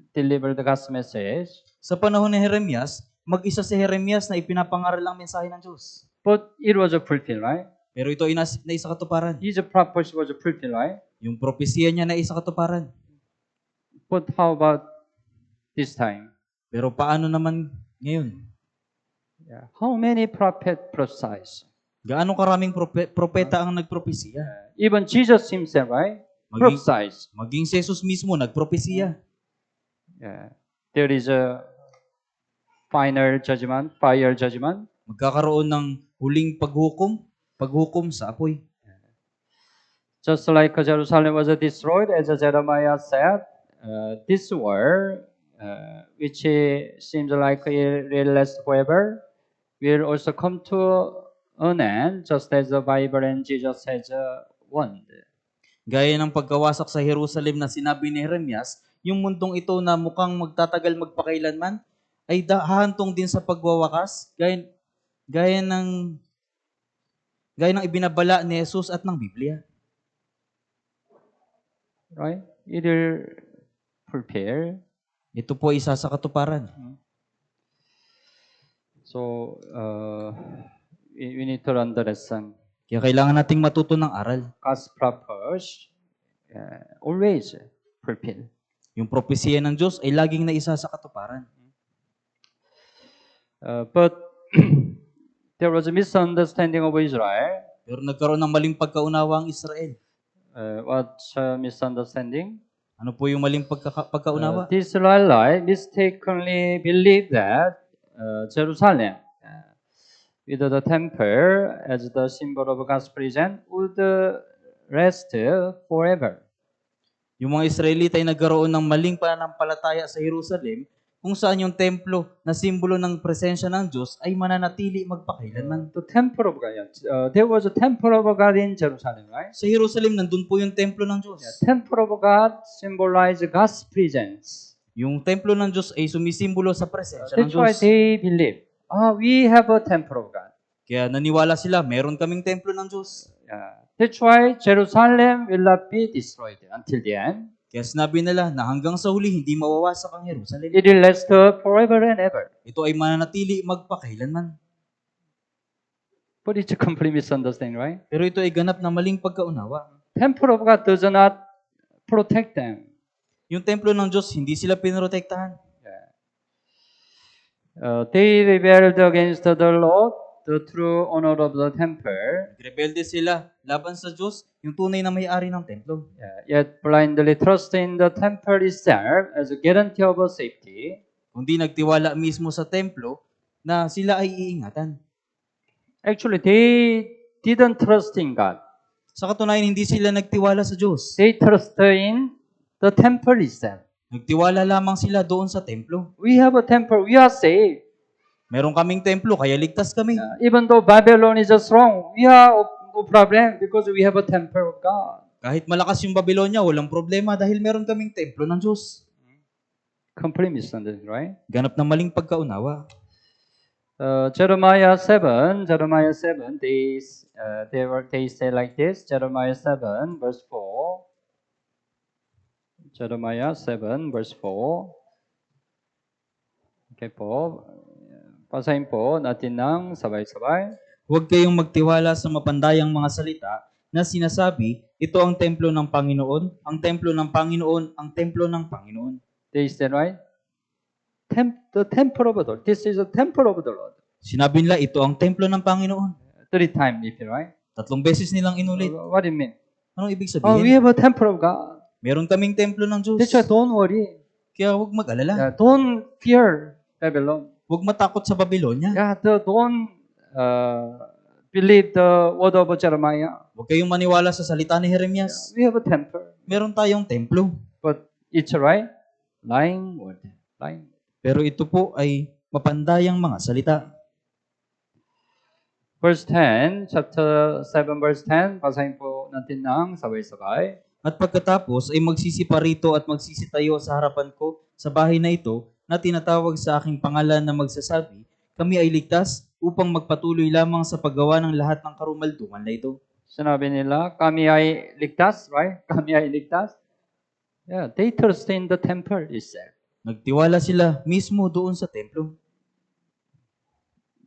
delivered God's message. Sa panahon ni Jeremias, mag-isa si Jeremias na ipinapangaral ang mensahe ng Diyos. But it was fulfilled, right? Pero ito ay naisakatuparan. His prophecy was fulfilled, right? Yung propesya niya na isakatuparan. But how about this time? Pero paano naman ngayon? Yeah. How many prophets prophesied? Gaano karaming propeta ang nagpropesya? Even Jesus himself, right? Prophesied. Maging si Jesus mismo nagpropesya. Yeah. There is a final judgment, fire judgment. Magkakaroon ng huling paghukom sa apoy. Just like Jerusalem was destroyed, as Jeremiah said, this world, which seems like it will last forever, will also come to an end, just as the Bible and Jesus has warned. Gaya ng pagkawasak sa Jerusalem na sinabi ni Jeremias, yung mundong ito na mukhang magtatagal magpakailanman, ay hahantong din sa pagwawakas, gaya ng ibinabala ni Jesus at ng Biblia. Right? It will prepare. Ito po isa sa katuparan. So, we need to learn the lesson. Kaya kailangan nating matuto ng aral. God's purpose always fulfill. Yung propesya ng Diyos ay laging naisa sa katuparan. But there was a misunderstanding of Israel. Pero nagkaroon ng maling pagkaunawa ang Israel. What's misunderstanding? Ano po yung maling pagkaunawa? The Israelites mistakenly believed that Jerusalem, with the temple as the symbol of God's presence, would rest forever. Yung mga Israelita ay nagkaroon ng maling pananampalataya sa Jerusalem kung saan yung templo na simbolo ng presensya ng Diyos ay mananatili magpakailanman. The temple of God. There was a temple of God in Jerusalem, right? Sa Jerusalem, nandun po yung templo ng Diyos. Temple of God symbolizes God's presence. Yung templo ng Diyos ay sumisimbolo sa presensya ng That's why Diyos. they believe. We have a temple of God. Kaya naniwala sila, meron kaming templo ng Diyos. That's why Jerusalem will not be destroyed until the end. Kaya sinabi nila na hanggang sa huli, hindi mawawasak ang Jerusalem. It will last forever and ever. Ito ay mananatili magpakailanman. But it's a complete misunderstanding, right? Pero ito ay ganap na maling pagkaunawa. Temple of God does not protect them. Yung templo ng Diyos, hindi sila pinoprotektahan. They rebelled against the Lord, the true owner of the temple, Rebelde sila laban sa Diyos, yung tunay na may-ari ng templo. yet blindly trust in the temple itself as a guarantee of safety. Kundi nagtiwala mismo sa templo na sila ay iingatan. Actually, they didn't trust in God. Sa katunayan, hindi sila nagtiwala sa Diyos. They trust in the temple itself. Nagtiwala lamang sila doon sa templo. We have a temple, we are saved. Meron kaming templo, kaya ligtas kami. Even though Babylon is strong, we are no problem because we have a temple of God. Kahit malakas yung Babylonia, walang problema dahil meron kaming templo ng Diyos. Complete misunderstanding, right? Ganap ng maling pagkaunawa. Jeremiah 7, they say like this, Jeremiah 7, verse 4. Jeremiah 7, verse 4. Okay po. Basahin po natin ng sabay-sabay. Huwag kayong magtiwala sa mapandayang mga salita na sinasabi, ito ang templo ng Panginoon, ang templo ng Panginoon, ang templo ng Panginoon. They said, right? The temple of the Lord. This is a temple of the Lord. Sinabi nila, ito ang templo ng Panginoon. 3 times, right? 3 beses nilang inulit. What do you mean? Anong ibig Oh, we sabihin? have a temple of God. Meron kaming templo ng Diyos. That's why don't worry. Kaya huwag mag-alala. Don't fear Babylon. Huwag matakot sa Babylonia. Don't believe the word of Jeremiah. Huwag kayong maniwala sa salita ni Jeremias. We have a temple. Meron tayong templo. But it's right. Lying word. Lying. Pero ito po ay mapandayang mga salita. Verse 10, chapter 7, verse 10. Basahin po natin ng sabay-sabay. At pagkatapos ay magsisipa rito at magsisitayo sa harapan ko sa bahay na ito na tinatawag sa aking pangalan na magsasabi, kami ay ligtas upang magpatuloy lamang sa paggawa ng lahat ng karumalduman na ito. Sinabi nila, kami ay ligtas, right? Kami ay ligtas. Yeah, they trust in the temple itself. Nagtiwala sila mismo doon sa templo.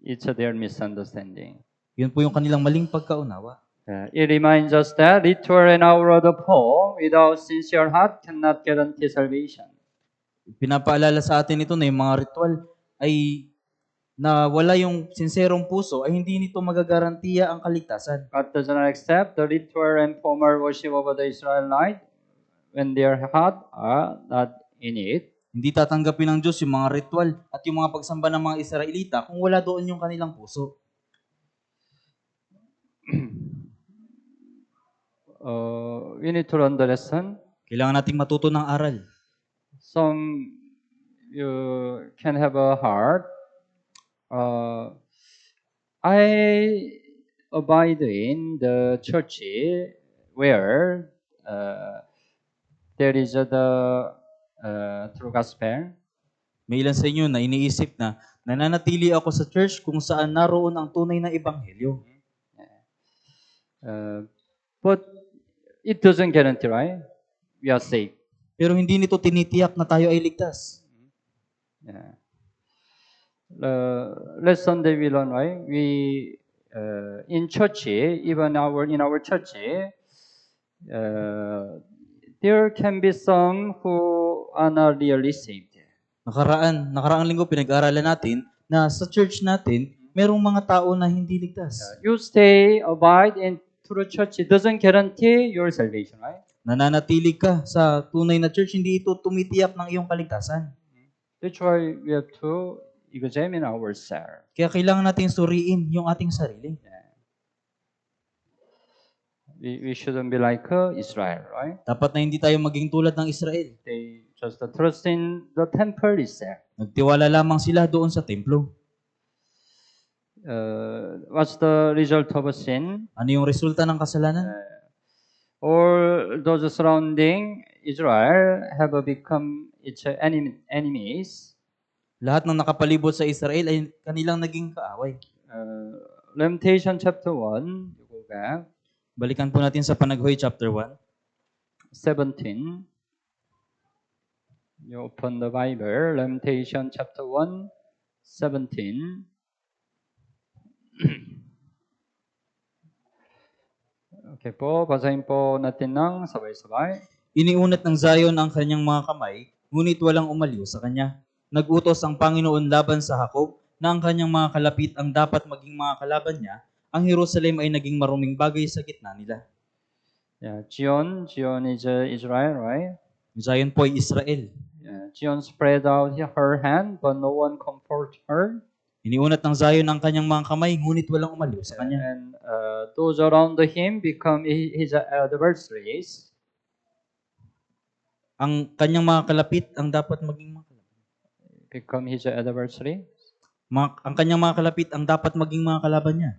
It's their misunderstanding. Yun po yung kanilang maling pagkaunawa. It reminds us that ritual and our word of hope without sincere heart cannot guarantee salvation. Pinapaalala sa atin ito na yung mga ritual ay na wala yung sinserong puso ay hindi nito magagarantiya ang kaligtasan. God does not accept the ritual and formal worship of the Israelites when their heart are not in it. Hindi tatanggapin ng Diyos yung mga ritual at yung mga pagsamba ng mga Israelita kung wala doon yung kanilang puso. We need to learn the lesson. Kailangan nating matuto ng aral. Some you can have a heart. I abide in the church where there is the true gospel. May ilan sa inyo na iniisip na nananatili ako sa church kung saan naroon ang tunay na ebanghelyo. But it doesn't guarantee, right? We are safe. Pero hindi nito tinitiyak na tayo ay ligtas. Yeah. Last Sunday we learned, right? We in church, even in our church, there can be some who are not really saved. Nakaraang linggo pinag-aralan natin na sa church natin, merong mga tao na hindi ligtas. You stay, abide in true church, it doesn't guarantee your salvation, right? Nananatili ka sa tunay na church, hindi ito tumitiyak ng iyong kaligtasan. That's why we have to examine ourselves. Kaya kailangan nating suriin yung ating sarili. We shouldn't be like Israel, right? Dapat na hindi tayo maging tulad ng Israel. They just trust in the temple itself. Nagtiwala lamang sila doon sa templo. What's the result of a sin? Ano yung resulta ng kasalanan? All those surrounding Israel have become its enemies. Lahat ng nakapalibot sa Israel ay kanilang naging kaaway. Lamentation chapter 1, you go back, Balikan po natin sa Panaghoy chapter 1. 17. You open the Bible, Lamentation chapter 1, 17. Okay po, basahin po natin ng sabay-sabay. Iniunat ng Zion ang kanyang mga kamay, ngunit walang umaliw sa kanya. Nagutos ang Panginoon laban sa Jacob na ang kanyang mga kalapit ang dapat maging mga kalaban niya. Ang Jerusalem ay naging maruming bagay sa gitna nila. Yeah, Zion is Israel, right? Ang Zion po ay Israel. Yeah, Zion spread out her hand, but no one comfort her. Iniunat ng Zion ang kanyang mga kamay, ngunit walang umaliw sa kanya. And those around him become his adversaries. Ang kanyang mga kalapit ang dapat maging mga kalaban. Become his adversary. Ang kanyang mga kalapit ang dapat maging mga kalaban niya.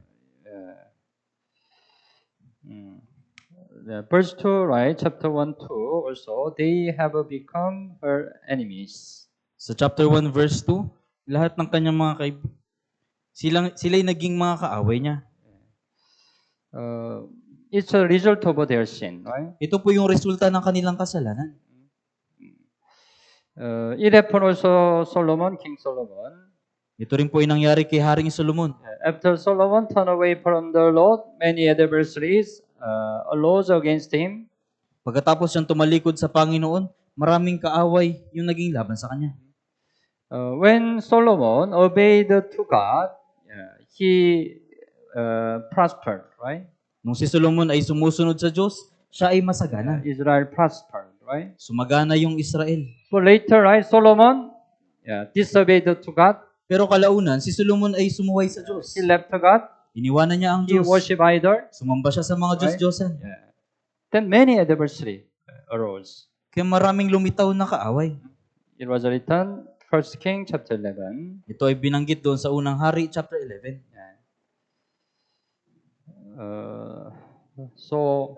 Verse 2, right? Chapter 1, 2 also, they have become her enemies. Sa chapter 1 verse 2, lahat ng kanyang mga sila'y naging mga kaaway niya. It's a result of their sin, right? Ito po yung resulta ng kanilang kasalanan. It happened also King Solomon. Ito rin po yung nangyari kay Haring Solomon. After Solomon turned away from the Lord, many adversaries arose against him. Pagkatapos siyang tumalikod sa Panginoon, maraming kaaway yung naging laban sa kanya. When Solomon obeyed to God, he prospered, right? Nung si Solomon ay sumusunod sa Diyos, siya ay masagana. Israel prospered, right? Sumagana yung Israel. But later, right, Solomon disobeyed to God. Pero kalaunan, si Solomon ay sumuway sa Diyos. He left God. Iniwanan niya ang He Diyos. worshiped idol. Sumamba siya sa mga Diyos-Diyosan. Then many adversaries arose. Kaya maraming lumitaw na kaaway. It was written, 1 King chapter 11. Ito ay binanggit doon sa unang hari, chapter 11. So,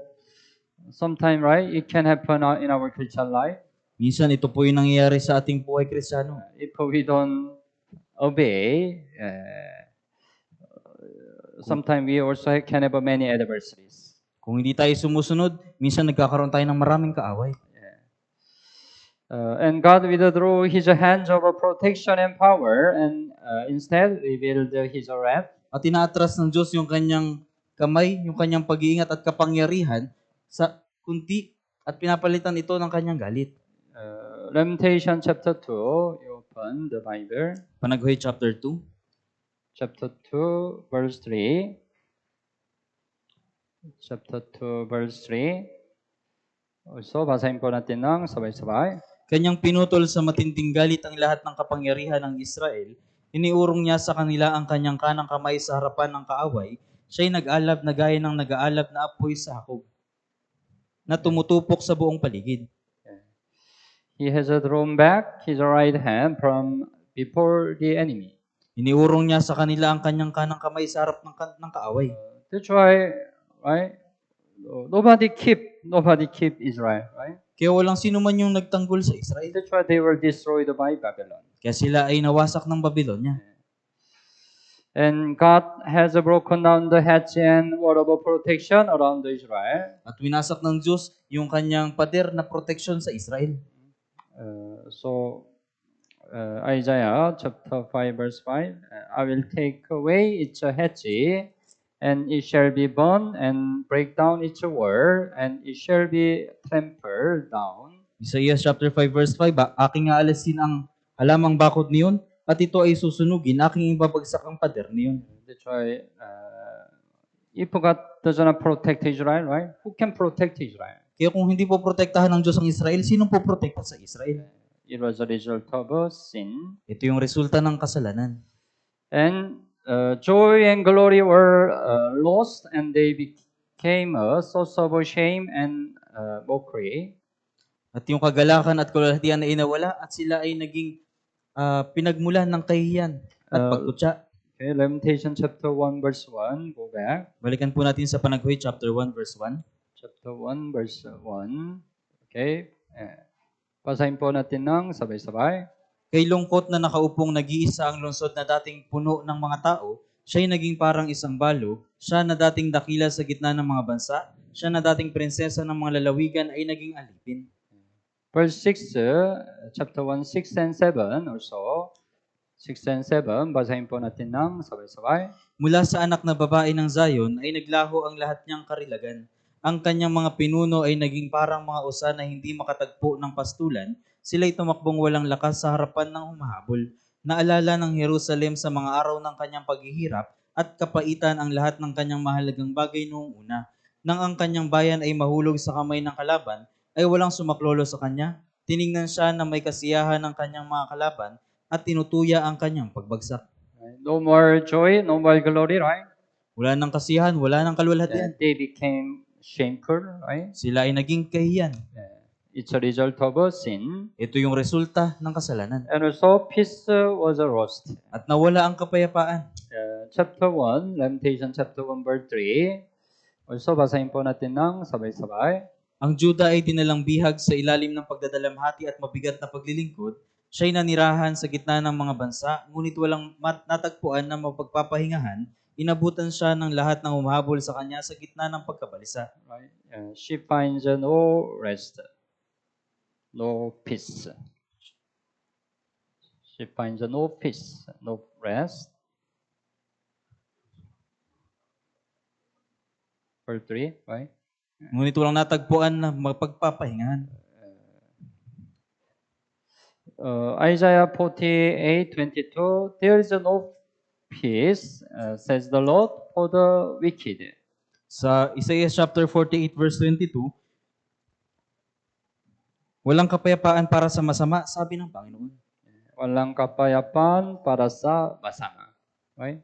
sometime, right, it can happen in our Christian life. Minsan, ito po yung nangyayari sa ating buhay Kristiyano. If we don't obey, sometimes we also can have many adversaries. Kung hindi tayo sumusunod, minsan nagkakaroon tayo ng maraming kaaway. And God withdrew His hands of protection and power and instead revealed His wrath. At inaatras ng Diyos yung kanyang kamay, yung kanyang pag-iingat at kapangyarihan sa kunti at pinapalitan ito ng kanyang galit. Lamentation chapter 2, you open the Bible. Panaghoy chapter 2. Chapter 2, verse 3. Chapter 2, verse 3. Also, basahin po natin ng sabay-sabay. Kanyang pinutol sa matinding galit ang lahat ng kapangyarihan ng Israel. Iniurong niya sa kanila ang kanyang kanang kamay sa harapan ng kaaway. Siya'y nag-alab na gaya ng nag-aalab na apoy sa Jacob, na tumutupok sa buong paligid. He has drawn back his right hand from before the enemy. Iniurong niya sa kanila ang kanyang kanang kamay sa harap ng kaaway. That's why, right? Nobody keep Israel, right? Kaya walang sino man yung nagtanggol sa Israel. That's why they were destroyed by Babylon. Kaya sila ay nawasak ng Babylonia. And God has broken down the hedge and wall of protection around Israel. At winasak ng Diyos yung kanyang pader na proteksyon sa Israel. Isaiah chapter 5 verse 5, I will take away its hedge, and it shall be burned, and break down its wall, and it shall be trampled down. Isaiah chapter 5 verse 5, aking aalisin ang halamang bakod niyon, at ito ay susunugin, aking ibabagsak ang pader niyon. That's why, if God does not protect Israel, right? Who can protect Israel? Kaya kung hindi po protektahan ng Diyos ang Israel, sino po protekta sa Israel? It was a result of sin. Ito yung resulta ng kasalanan. And joy and glory were lost, and they became a source of shame and mockery. At yung kagalakan at kalahatian ay nawala, at sila ay naging pinagmulan ng kahihiyan at pagkutya. Okay, Lamentation chapter 1 verse 1, go back. Balikan po natin sa Panaghoy chapter 1 verse 1. Chapter 1 verse 1. Okay. Basahin po natin ng sabay-sabay. Kay lungkot na nakaupong nag-iisa ang lungsod na dating puno ng mga tao, siya'y naging parang isang balo, siya na dating dakila sa gitna ng mga bansa, siya na dating prinsesa ng mga lalawigan ay naging alipin. Verse 6, chapter 1, 6 and 7 also. 6 and 7, basahin po natin ng sabay-sabay. Mula sa anak na babae ng Zion ay naglaho ang lahat niyang karilagan, ang kanyang mga pinuno ay naging parang mga usa na hindi makatagpo ng pastulan, sila'y tumakbong walang lakas sa harapan ng humahabol. Naalala ng Jerusalem sa mga araw ng kanyang paghihirap at kapaitan ang lahat ng kanyang mahalagang bagay noong una. Nang ang kanyang bayan ay mahulog sa kamay ng kalaban, ay walang sumaklolo sa kanya. Tiningnan siya na may kasiyahan ng kanyang mga kalaban at tinutuya ang kanyang pagbagsak. Right? No more joy, no more glory, right? Wala ng kasiyahan, wala ng kaluwalhatian. They became shameful, right? Sila ay naging kahiyan. It's a result of a sin. Ito yung resulta ng kasalanan. And also peace was lost. At nawala ang kapayapaan. Chapter 1, Lamentation chapter 1 verse 3. Also, basahin po natin ng sabay-sabay. Ang Juda ay dinalang bihag sa ilalim ng pagdadalamhati at mabigat na paglilingkod. Siya'y nanirahan sa gitna ng mga bansa, ngunit walang natagpuan na mapagpapahingahan. Inabutan siya ng lahat ng humahabol sa kanya sa gitna ng pagkabalisa. Right? She finds no rest, no peace. She finds no peace, no rest. Verse 3, right? Ngunit walang natagpuan na mapagpapahingahan. Isaiah 48:22, there is no peace, says the Lord, for the wicked. Sa Isaiah chapter 48 verse 22, walang kapayapaan para sa masama, sabi ng Panginoon. Walang kapayapaan para sa masama. Right?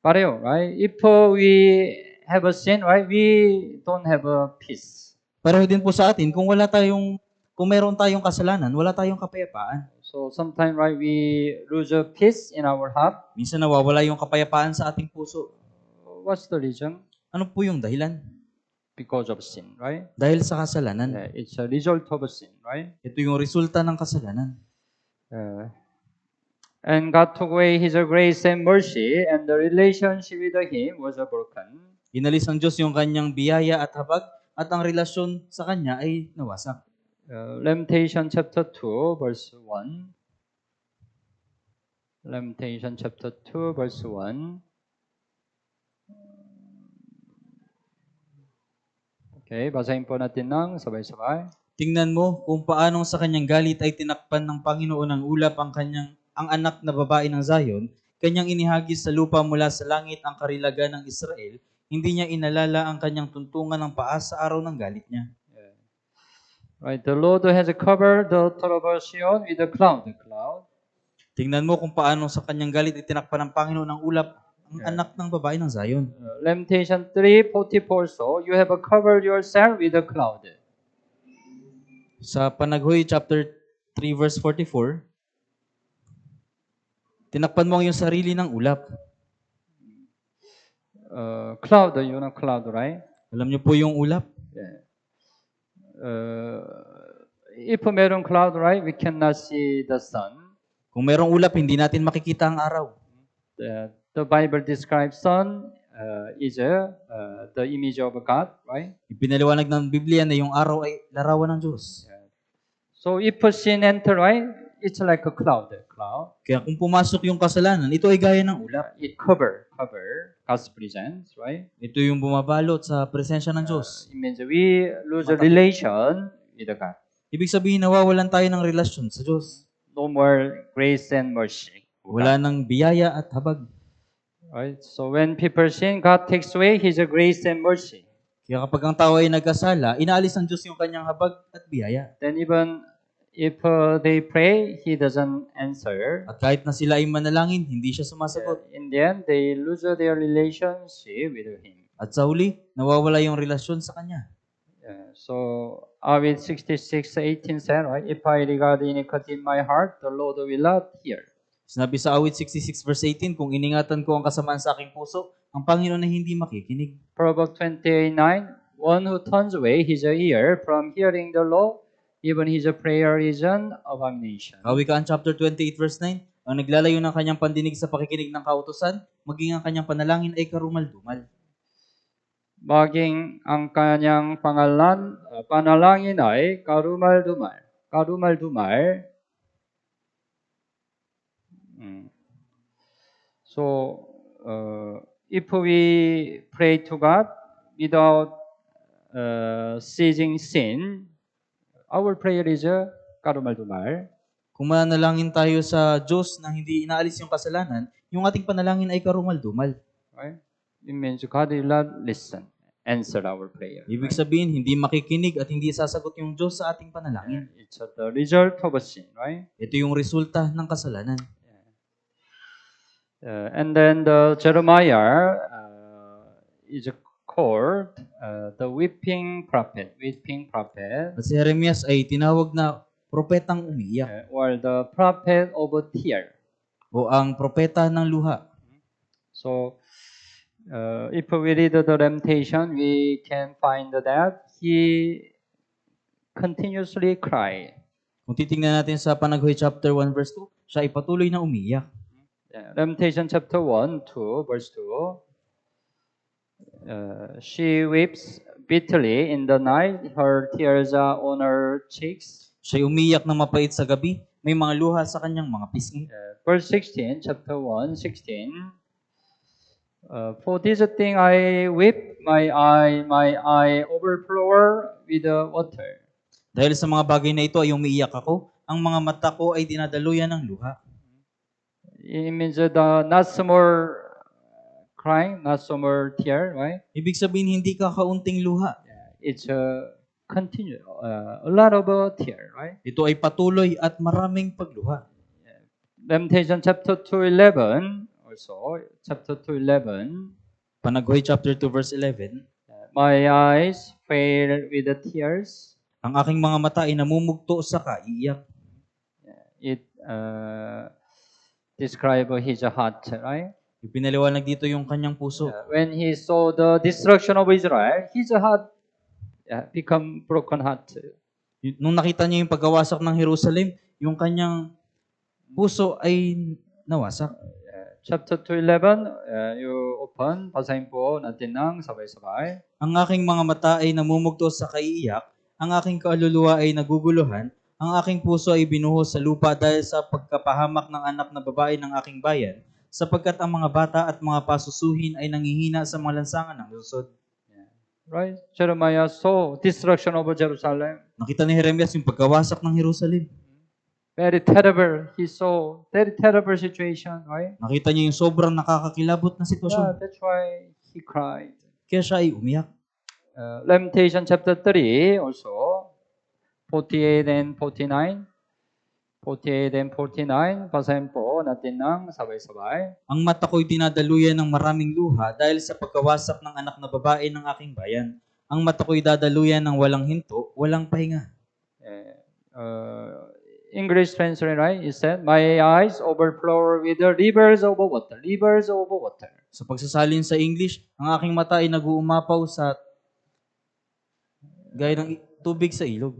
Pareho, right? If we have a sin, right, we don't have a peace. Pareho din po sa atin, kung meron tayong kasalanan, wala tayong kapayapaan. So sometimes, right, we lose a peace in our heart. Minsan nawawala yung kapayapaan sa ating puso. What's the reason? Ano po yung dahilan? Because of sin, right? Dahil sa kasalanan. It's a result of a sin, right? Ito yung resulta ng kasalanan. And God took away His grace and mercy, and the relationship with Him was broken. Inalis ng Diyos yung kanyang biyaya at habag, at ang relasyon sa kanya ay nawasak. Lamentation chapter 2, verse 1. Lamentation chapter 2, verse 1. Okay, basahin po natin ng sabay-sabay. Tingnan mo kung paanong sa kanyang galit ay tinakpan ng Panginoon ng ulap ang anak na babae ng Zion, kanyang inihagis sa lupa mula sa langit ang karilagan ng Israel, hindi niya inalala ang kanyang tuntungan ng paa sa araw ng galit niya. Right, the Lord has covered the trouble Sion with a cloud. Tingnan mo kung paano sa kanyang galit itinakpan ng Panginoon ng ulap ang anak ng babae ng Zion. Lamentation 3:44, so you have covered yourself with a cloud. Sa Panaghoy chapter 3 verse 44, tinakpan mo ang iyong sarili ng ulap. Cloud, you know cloud, right? Alam niyo po yung ulap? Yeah. If merong cloud, right, we cannot see the sun. Kung merong ulap, hindi natin makikita ang araw. The Bible describes sun is the image of God, right? Ipinaliwanag ng Biblia na yung araw ay larawan ng Diyos. So if sin enter, right, it's like a cloud. Kaya kung pumasok yung kasalanan, ito ay gaya ng ulap. It cover God's presence, right? Ito yung bumabalot sa presensya ng Diyos. It means we lose a relation with God. Ibig sabihin, nawawalan tayo ng relasyon sa Diyos. No more grace and mercy. Wala ng biyaya at habag. Right? So when people sin, God takes away His grace and mercy. Kaya kapag ang tao ay nagkasala, inaalis ng Diyos yung kanyang habag at biyaya. Then even if they pray, He doesn't answer. At kahit na sila ay manalangin, hindi siya sumasagot. In the end, they lose their relationship with Him. At sa huli, nawawala yung relasyon sa Kanya. So, Awit 66:18 said, right? If I regard iniquity in my heart, the Lord will not hear. Sinabi sa Awit 66 verse 18, kung iningatan ko ang kasamaan sa aking puso, ang Panginoon ay hindi makikinig. Proverbs 28:9, one who turns away his ear from hearing the law, even his prayer is an abomination. Kawikaan chapter 28 verse 9, ang naglalayo ng kanyang pandinig sa pakikinig ng kautusan, maging ang kanyang panalangin ay karumal-dumal. Maging ang kanyang panalangin ay karumal-dumal. So, if we pray to God without ceasing sin, our prayer is karumaldumal. Kung mananalangin tayo sa Diyos na hindi inaalis yung kasalanan, yung ating panalangin ay karumal-dumal. Right? It means God will not listen, answer our prayer. Ibig sabihin, hindi makikinig at hindi sasagot yung Diyos sa ating panalangin. It's the result of a sin, right? Ito yung resulta ng kasalanan. And then the Jeremiah is called the weeping prophet. Weeping prophet, At si Jeremias ay tinawag na propetang umiiyak or the prophet of a tear. o ang propeta ng luha. So, if we read the Lamentation, we can find that he continuously cried. Kung titingnan natin sa Panaghoy chapter 1 verse 2, siya ay patuloy na umiiyak. Lamentation chapter 1, 2, verse 2. She weeps bitterly in the night. Her tears are on her cheeks. Siya ay umiiyak na mapait sa gabi, may mga luha sa kanyang mga pisngi. Verse 16, chapter 1, 16. For this thing I weep, my eye overflow with water. Dahil sa mga bagay na ito ay umiiyak ako, ang mga mata ko ay dinadaluyan ng luha. It means not so more crying, not so more tear, right? Ibig sabihin, hindi ka kaunting luha. It's continue, a lot of tear, right? Ito ay patuloy at maraming pagluha. Lamentation chapter 2:11 also, chapter 2:11. Panaghoy chapter 2 verse 11, My eyes fail with the tears. ang aking mga mata ay namumugto sa kaiiyak. It describe his heart, right? Ipinaliwanag dito yung kanyang puso. When he saw the destruction of Israel, his heart become broken heart. Nung nakita niya yung pagkawasak ng Jerusalem, yung kanyang puso ay nawasak. Chapter 2:11, you open, basahin po natin ng sabay-sabay. Ang aking mga mata ay namumugto sa kaiiyak, ang aking kaluluwa ay naguguluhan, ang aking puso ay binuhos sa lupa dahil sa pagkapahamak ng anak na babae ng aking bayan, sapagkat ang mga bata at mga pasusuhin ay nangihina sa mga lansangan ng lungsod. Right? Jeremiah saw destruction of Jerusalem. Nakita ni Jeremias yung pagkawasak ng Jerusalem. Very terrible. He saw very terrible situation, right? Nakita niya yung sobrang nakakakilabot na Yeah, sitwasyon. that's why he cried. Kaya siya ay umiyak. Lamentation chapter 3 also, 48 and 49. 48 and 49, basahin po natin ng sabay-sabay. Ang mata ko'y dinadaluyan ng maraming luha dahil sa pagkawasak ng anak na babae ng aking bayan. Ang mata ko'y dadaluyan ng walang hinto, walang pahinga. English translation, right? It said, my eyes overflow with the rivers of water. Rivers of water. Sa pagsasalin sa English, ang aking mata ay nag-uumapaw sa gaya ng tubig sa ilog.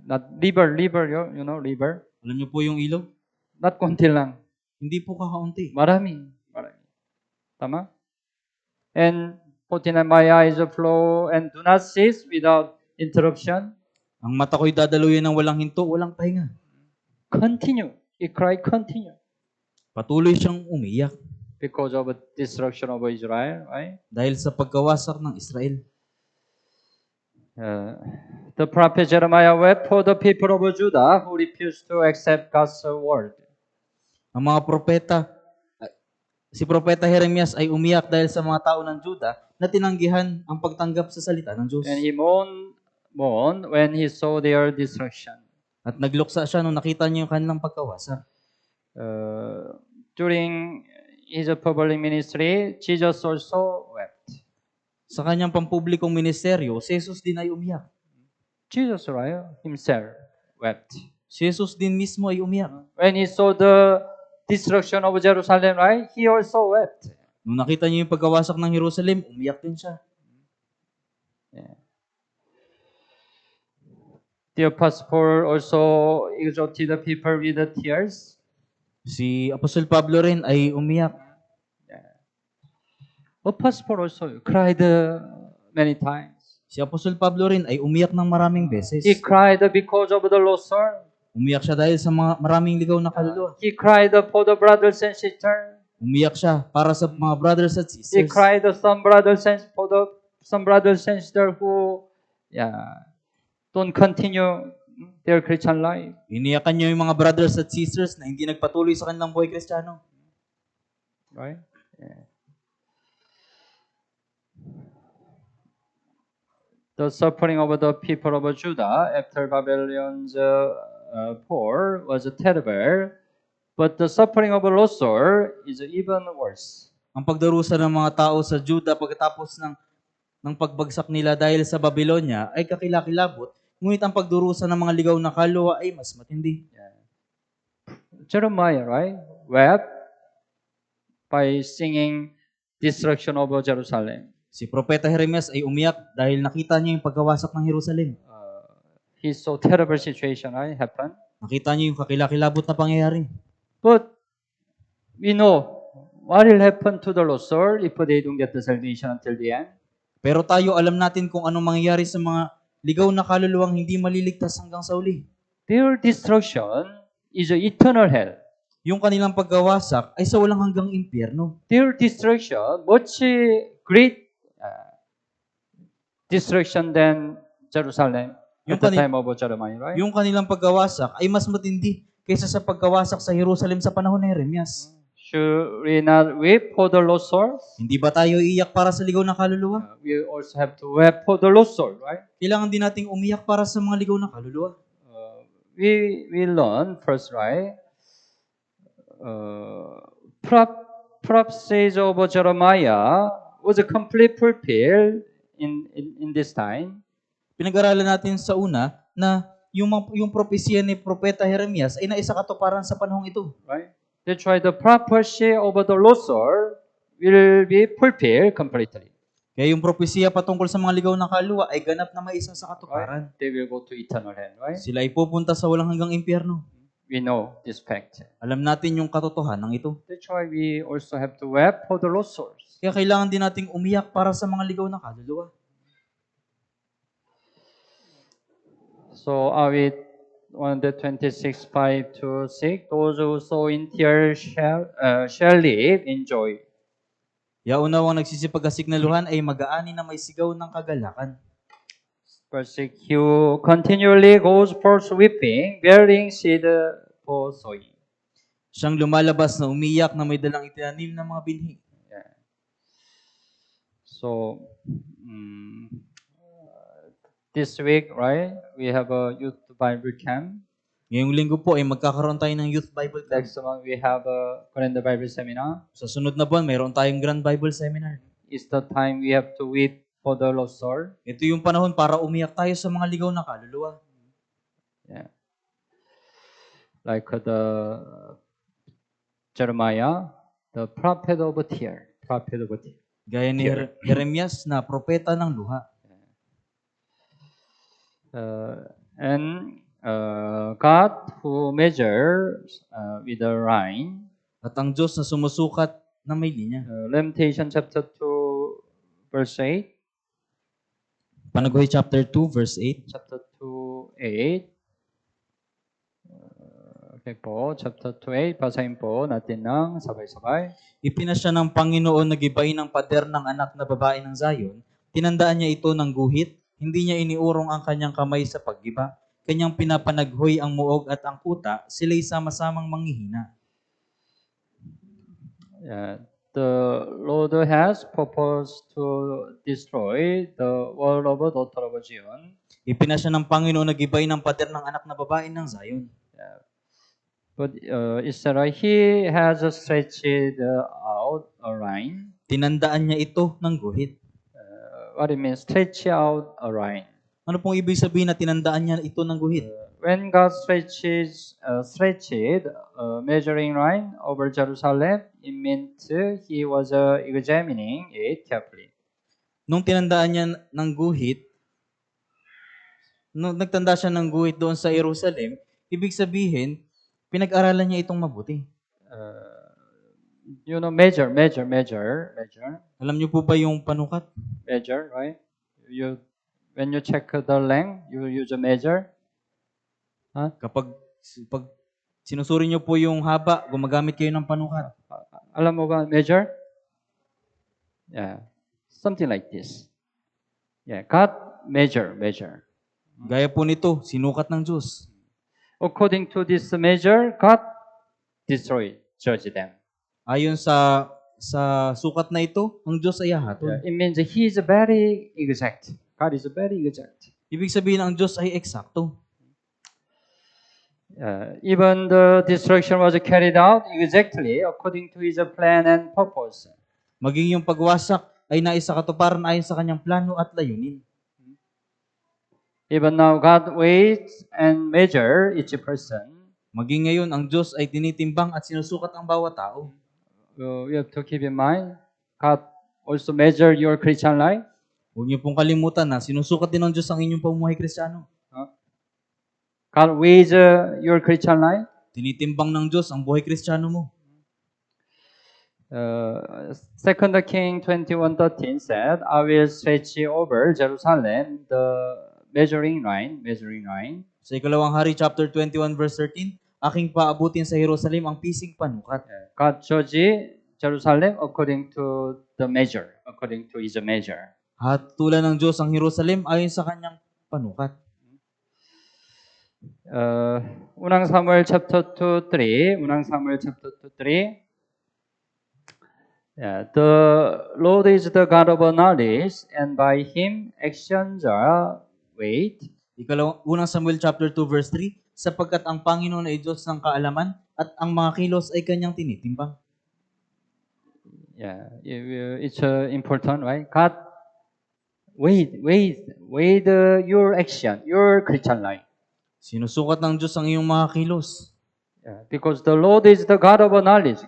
Not river, you know, river. Alam niyo po yung ilog? Not konti lang. Hindi po kakaunti. Marami. Tama? And 49, my eyes flow and do not cease without interruption. Ang mata ko'y dadaluyan ng walang hinto, walang pahinga. Continue. He cried continue. Patuloy siyang umiyak Because of the destruction of Israel, right? dahil sa pagkawasak ng Israel. The prophet Jeremiah wept for the people of Judah who refused to accept God's word. Ang mga propeta, si propeta Jeremias ay umiyak dahil sa mga tao ng Juda na tinanggihan ang pagtanggap sa salita ng Diyos. And he mourned when he saw their destruction. At nagluksa siya nung nakita niya yung kanilang pagkawasak. During his public ministry, Jesus also wept. Sa kanyang pampublikong ministeryo, si Jesus din ay umiyak. Jesus, right, himself wept. Si Jesus din mismo ay umiyak. When he saw the destruction of Jerusalem, right, he also wept. Nung nakita niya yung pagkawasak ng Jerusalem, umiyak din siya. The apostle Paul also exhorted the people with the tears. Si Apostol Pablo rin ay umiyak. Apostle Paul also cried many times. Si Apostol Pablo rin ay umiyak ng maraming beses. He cried because of the lost soul. Umiyak siya dahil sa mga maraming ligaw na kaluluwa. He cried for the brothers and sisters. Umiyak siya para sa mga brothers at He sisters. cried some brothers and for some brothers and sisters who, don't continue their Christian life. Iniyakan niyo yung mga brothers at sisters na hindi nagpatuloy sa kanilang buhay Kristiyano. Right? Yeah. The suffering of the people of Judah after Babylon's fall was terrible, but the suffering of Losor is even worse. Ang pagdarusa ng mga tao sa Juda pagkatapos ng pagbagsak nila dahil sa Babylonia ay kakilakilabot, ngunit ang pagdurusa ng mga ligaw na kaluluwa ay mas matindi. Jeremiah, right, wept by singing destruction of Jerusalem. Si Propeta Jeremias ay umiyak dahil nakita niya yung pagkawasak ng Jerusalem. He saw terrible situation, right, happen. Nakita niya yung kakilakilabot na pangyayari. But we know what will happen to the lost soul if they don't get the salvation until the end. Pero tayo alam natin kung anong mangyayari sa mga ligaw na kaluluwang hindi maliligtas hanggang sa uli. Their destruction is eternal hell. Yung kanilang pagkawasak ay sa walang hanggang impyerno. Their destruction, much great destruction than Jerusalem at the time of Jeremiah, right? Yung kanilang pagkawasak ay mas matindi kaysa sa pagkawasak sa Jerusalem sa panahon ni Jeremias. Should we not weep for the lost souls? Hindi ba tayo iiyak para sa ligaw na kaluluwa? We also have to weep for the lost soul, right? Kailangan din nating umiyak para sa mga ligaw na kaluluwa. We learn first, right? Prophecies of Jeremiah was a complete fulfilled in this time. Pinag-aralan natin sa una na yung propesya ni Propeta Jeremias ay naisakatuparan sa panahong ito. Right? That's why the prophecy of the lost soul will be fulfilled completely. Kaya yung propesya patungkol sa mga ligaw na kaluluwa ay ganap na may isa sa katuparan. They will go to eternal hell, right? Sila ay pupunta sa walang hanggang impyerno. We know this fact. Alam natin yung katotohanan ng ito. That's why we also have to weep for the lost souls. Kaya kailangan din nating umiyak para sa mga ligaw na kaluluwa. So are we on the 26:5-6? Those who sow in tears shall live in joy. Yaunaw ang nagsisipagkasignaluhan ay mag-aani na may sigaw ng kagalakan. Verse 6, he continually goes forth weeping, bearing seed for sowing. Siyang lumalabas na umiyak na may dalang itinanim ng mga binhi. Yeah. So, this week, right, we have a youth Bible camp. Ngayong linggo po ay magkakaroon tayo ng Youth Bible Camp. Next month, we have a Calendar Bible Seminar. Sa sunod na buwan, mayroon tayong Grand Bible Seminar. It's the time we have to weep for the lost soul. Ito yung panahon para umiyak tayo sa mga ligaw na kaluluwa. Yeah. Like the Jeremiah, the prophet of tear. Prophet of tear. Gaya ni Jeremias na propeta ng luha. And God who measures with the line. At ang Diyos na sumusukat na may linya. Lamentation chapter 2 verse 8. Panaguhay chapter 2 verse 8. Chapter 2, 8. Okay po, chapter 2, 8. Basahin po natin ng sabay-sabay. Ipinasya ng Panginoon na gibain ng pader ng anak na babae ng Zion. Tinandaan niya ito ng guhit. Hindi niya iniurong ang kanyang kamay sa paggiba. Kanyang pinapanaghoy ang muog at ang kuta. Sila'y sama-samang manghihina. The Lord has purposed to destroy the world of daughter of Zion. Ipinasya ng Panginoon na gibain ng pader ng anak na babae ng Zion. But it said, He has stretched out a line. Tinandaan niya ito ng guhit. What it means, stretch out a line. Ano pong ibig sabihin na tinandaan niya ito ng guhit? When God stretched measuring line over Jerusalem, it meant He was examining it carefully. Nung tinandaan niya ng guhit, nung nagtanda siya ng guhit doon sa Jerusalem, ibig sabihin, pinag-aralan niya itong mabuti. Measure. Alam niyo po ba yung panukat? Measure, right? When you check the length, you use a measure. Huh? Kapag sinusuri niyo po yung haba, gumagamit kayo ng panukat. Alam mo ba, measure? Yeah. Something like this. God measure. Gaya po nito, sinukat ng Diyos. According to this measure, God judge them. Ayon sa sukat na ito, ang Diyos ay hahatol. It means He is very exact. God is very exact. Ibig sabihin ang Diyos ay eksakto. Even the destruction was carried out exactly according to His plan and purpose. Maging yung pagwasak ay naisakatuparan ayon sa kanyang plano at layunin. Even now, God weighs and measure each person. Maging ngayon, ang Diyos ay tinitimbang at sinusukat ang bawat tao. You have to keep in mind, God also measure your Christian life. Huwag niyo pong kalimutan na sinusukat din ng Diyos ang inyong pamumuhay Kristiyano. God weighs your Christian life. Tinitimbang ng Diyos ang buhay Kristiyano mo. 2 King 21:13 said, I will stretch over Jerusalem the measuring line. Sa ikalawang hari, chapter 21, verse 13, aking paabutin sa Jerusalem ang pising panukat. God judge Jerusalem according to the measure, according to His measure. Hatulan ng Diyos ang Jerusalem ayon sa kanyang panukat. Unang Samuel chapter 2:3. The Lord is the God of knowledge, and by Him actions are weighed. Unang Samuel chapter 2, verse 3, sapagkat ang Panginoon ay Diyos ng kaalaman at ang mga kilos ay kanyang tinitimbang. It's important, right? God weighed your action, your Christian life. Sinusukat ng Diyos ang iyong mga kilos. Because the Lord is the God of knowledge.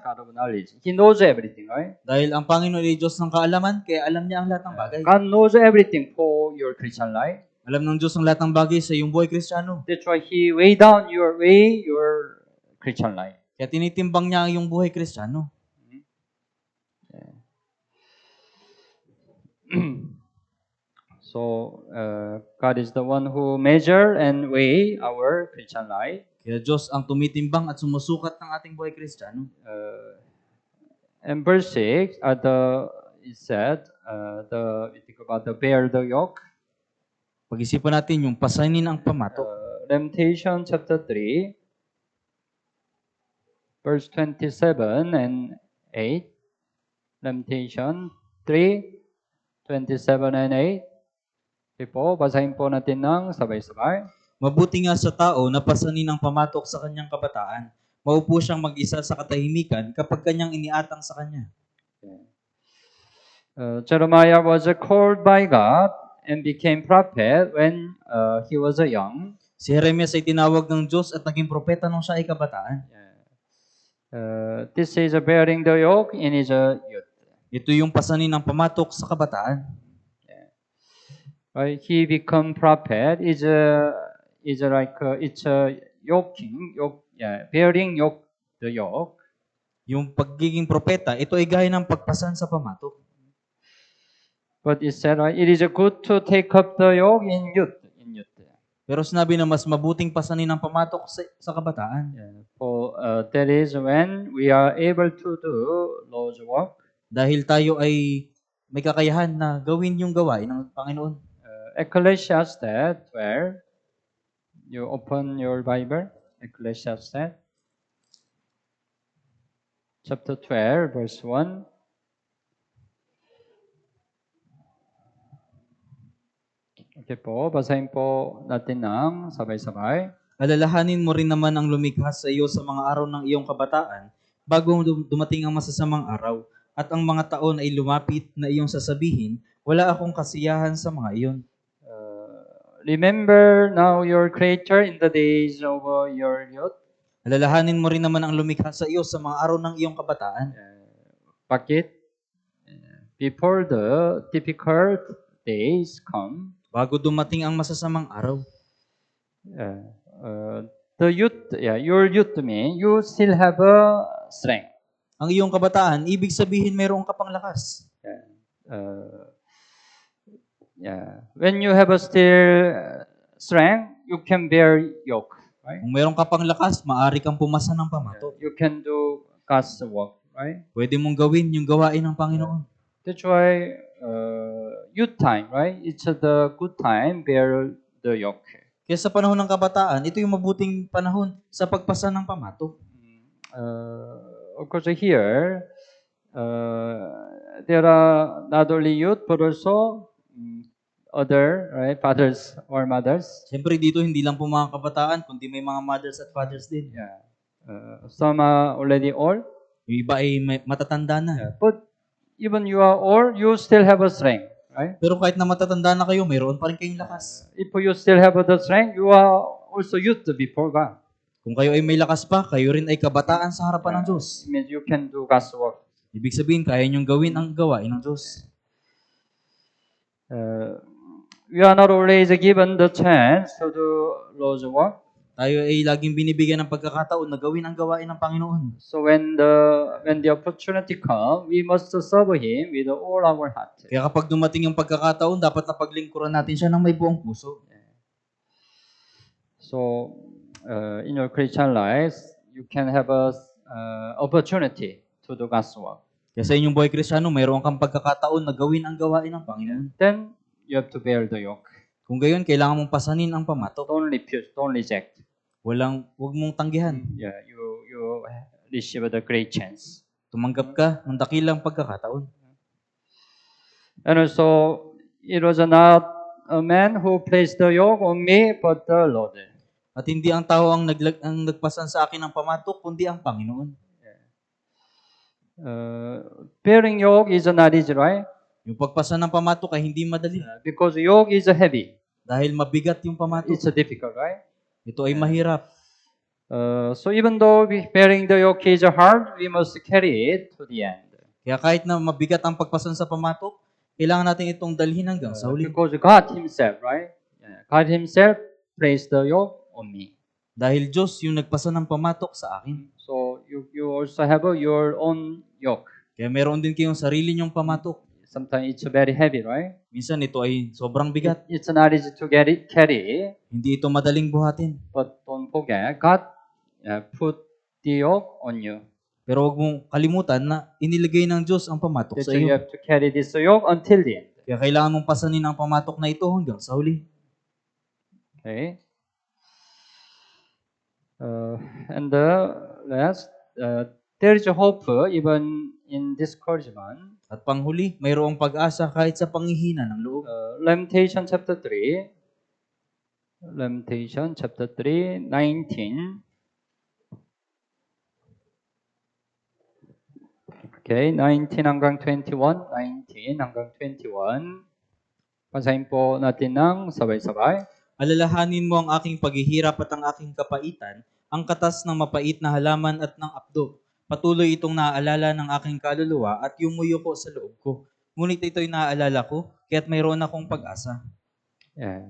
He knows everything, right? Dahil ang Panginoon ay Diyos ng kaalaman, kaya alam niya ang lahat ng bagay. God knows everything for your Christian life. Alam ng Diyos ang lahat ng bagay sa iyong buhay Kristiyano. That's why He weigh down your Christian life. Kaya tinitimbang niya ang iyong buhay Kristiyano. So, God is the one who measure and weigh our Christian life. Kaya Diyos ang tumitimbang at sumusukat ng ating buhay Kristiyano. And verse 6, it said, we think about the bear the yoke. Pag-isipan natin yung pasanin ang pamatok. Lamentation chapter 3, verse 27 and 8. Lamentation 3, 27 and 8. Basahin po natin ng sabay-sabay. Mabuti nga sa tao na pasanin ang pamatok sa kanyang kabataan. Maupo siyang mag-isa sa katahimikan kapag kanyang iniatang sa kanya. Jeremiah was called by God and became prophet when he was young. Si Jeremias ay tinawag ng Diyos at naging propeta nung siya ay kabataan. This is bearing the yoke in his youth. Ito yung pasanin ng pamatok sa kabataan. He become prophet is like it's bearing the yoke. Yung pagiging propeta, ito ay gaya ng pagpasan sa pamatok. But it said it is good to take up the yoke in youth. Pero sinabi na mas mabuting pasanin ng pamatok sa kabataan. For that is when we are able to do Lord's work. Dahil tayo ay may kakayahan na gawin yung gawain ng Panginoon. Ecclesiastes 12. You open your Bible. Ecclesiastes chapter 12, verse 1. Okay po, basahin po natin ng sabay-sabay. Alalahanin mo rin naman ang lumikha sa iyo sa mga araw ng iyong kabataan bago dumating ang masasamang araw at ang mga taon ay lumapit na iyong sasabihin, wala akong kasiyahan sa mga iyon. Remember now your Creator in the days of your youth. Alalahanin mo rin naman ang lumikha sa iyo sa mga araw ng iyong kabataan. Bakit? Before the difficult days come. Bago dumating ang masasamang araw. The youth, your youth mean you still have a strength. Ang iyong kabataan, ibig sabihin mayroong ka pang lakas. When you have a still strength, you can bear yoke. Right? Kung mayroong ka pang lakas, maaari kang pumasa ng pamatok. You can do God's work. Right? Pwede mong gawin yung gawain ng Panginoon. That's why youth time, right? It's the good time bear the yoke. Kaya sa panahon ng kabataan, ito yung mabuting panahon sa pagpasa ng pamatok. Of course, here there are not only youth but also other right fathers or mothers. Siyempre dito, hindi lang po mga kabataan, kundi may mga mothers at fathers din. Yeah, some are already old, Yung iba ay matatanda na. but even you are old, you still have a strength, right? Pero kahit na matatanda na kayo, mayroon pa rin kayong lakas. If you still have the strength, you are also youth before God. Kung kayo ay may lakas pa, kayo rin ay kabataan sa harapan ng Diyos. It means you can do God's work. Ibig sabihin, kaya niyong gawin ang gawain ng Diyos. We are not always given the chance to do Lord's work. Tayo ay laging binibigyan ng pagkakataon na gawin ang gawain ng Panginoon. So when the opportunity comes, we must serve Him with all our heart. Kaya kapag dumating yung pagkakataon, dapat na paglingkuran natin siya ng may buong puso. So in your Christian lives, you can have a opportunity to do God's work. Kaya sa inyong buhay Kristiyano, mayroon kang pagkakataon na gawin ang gawain ng Panginoon. Then you have to bear the yoke. Kung gayon, kailangan mong pasanin ang pamatok. Don't refuse, don't reject. Huwag mong tanggihan. Yeah, you receive the great chance. Tumanggap ka ng dakilang pagkakataon. And also, it was not a man who placed the yoke on me, but the Lord. At hindi ang tao ang nagpasan sa akin ng pamatok, kundi ang Panginoon. Bearing yoke is not easy, right? Yung pagpasan ng pamatok ay hindi madali. Because yoke is heavy. Dahil mabigat yung pamatok. It's difficult, right? Ito ay mahirap. So even though bearing the yoke is hard, we must carry it to the end. Kaya kahit na mabigat ang pagpasan sa pamatok, kailangan natin itong dalhin hanggang sa huli. Because God Himself, right? God Himself placed the yoke on me. Dahil Diyos yung nagpasan ng pamatok sa akin. So you also have your own yoke. Kaya meron din kayong sarili nyong pamatok. Sometimes it's very heavy, right? Minsan ito ay sobrang bigat. It's not easy to carry, Hindi ito madaling buhatin. but don't forget, God put the yoke on you. Pero huwag mong kalimutan na inilagay ng Diyos ang pamatok So sa you iyo. have to carry this yoke until the end. Kaya kailangan mong pasanin ang pamatok na ito hanggang sa huli. Okay. And the last, there is a hope even in discouragement. At panghuli, mayroong pag-asa kahit sa panghihina ng loob. Lamentation chapter 3. Lamentation chapter 3, 19. Okay, 19 hanggang 21. 19 hanggang 21. Basahin po natin ng sabay-sabay. Alalahanin mo ang aking paghihirap at ang aking kapaitan, ang katas ng mapait na halaman at ng apdo. Patuloy itong naaalala ng aking kaluluwa at yumuyo ko sa loob ko. Ngunit ito'y naaalala ko, kaya't mayroon akong pag-asa. Yeah.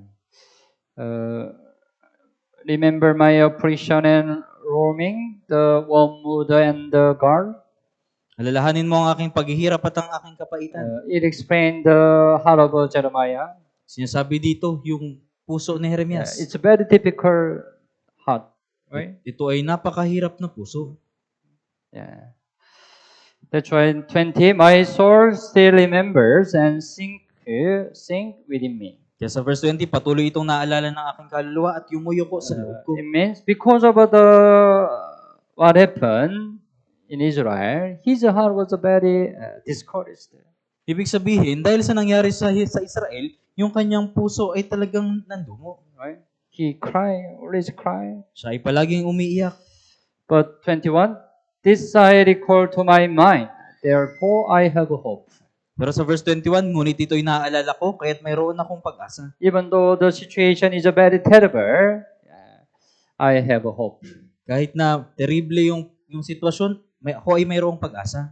Remember my oppression and roaming, the wormwood and the gall. Alalahanin mo ang aking paghihirap at ang aking kapaitan. It explained the heart of Jeremiah. Sinasabi dito yung puso ni Jeremias. It's a very difficult heart, right? Ito ay napakahirap na puso. Yeah. That's why 20, my soul still remembers and sink within me. Kaya sa verse 20, patuloy itong naalala ng aking kaluluwa at yumuyo ko sa loob ko. It means because of what happened in Israel, his heart was very discouraged. Ibig sabihin, dahil sa nangyari sa Israel, yung kanyang puso ay talagang nandumo. Right? He always cry. Siya ay palaging umiiyak. But 21, this I recall to my mind, therefore I have hope. Pero sa verse 21, ngunit ito'y naaalala ko, kaya't mayroon akong pag-asa. Even though the situation is very terrible, I have hope. Kahit na terrible yung sitwasyon, ako ay mayroong pag-asa.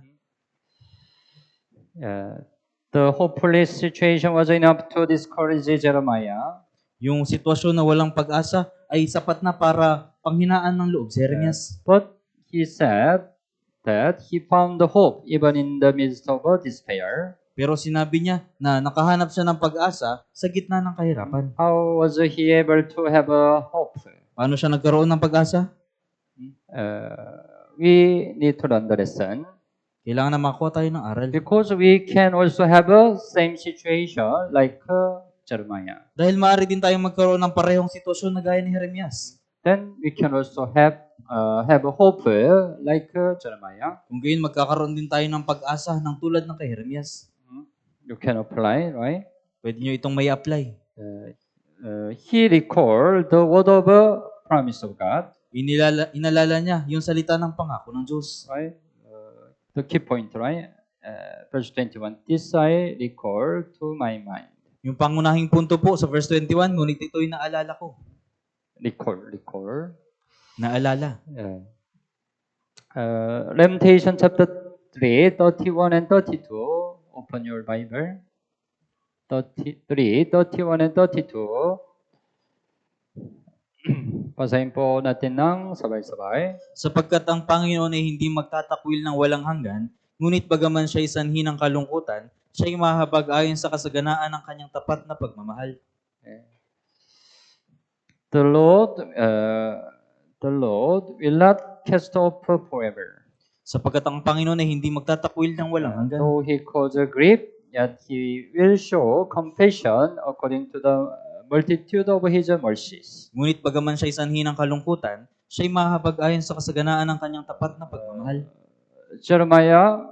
The hopeless situation was enough to discourage Jeremiah. Yung sitwasyon na walang pag-asa ay sapat na para panghinaan ng loob si Jeremias. But he said that he found the hope even in the midst of despair. Pero sinabi niya na nakahanap siya ng pag-asa sa gitna ng kahirapan. How was he able to have a hope? Paano siya nagkaroon ng pag-asa? We need to learn the lesson. Kailangan na makuha tayo ng aral. Because we can also have a same situation like Jeremiah. Dahil maaari din tayong magkaroon ng parehong sitwasyon na gaya ni Jeremias. Then we can also have a hope like Jeremiah. Kung gayon, magkakaroon din tayo ng pag-asa ng tulad ng kay Jeremias. You can apply, right? Pwede nyo itong may apply. He recalled the word of promise of God, Inalala niya yung salita ng pangako ng Diyos. right? The key point, right? Verse 21. This I recall to my mind. Yung pangunahing punto po sa verse 21, ngunit ito'y naalala ko. Recall. Naalala. Lamentation chapter 3, 31 and 32. Open your Bible. 33, 31 and 32. Basahin po natin ng sabay-sabay. Sapagkat ang Panginoon ay hindi magtatakwil ng walang hanggan, ngunit bagaman siya'y sanhi ng kalungkutan, siya'y mahabag ayon sa kasaganaan ng kanyang tapat na pagmamahal. The Lord will not cast off forever. Sapagkat ang Panginoon ay hindi magtatakwil ng walang hanggan. Though He causes grief, yet He will show compassion according to the multitude of His mercies. Ngunit bagaman siya'y sanhi ng kalungkutan, siya'y mahabag ayon sa kasaganaan ng kanyang tapat na pagmamahal. Jeremiah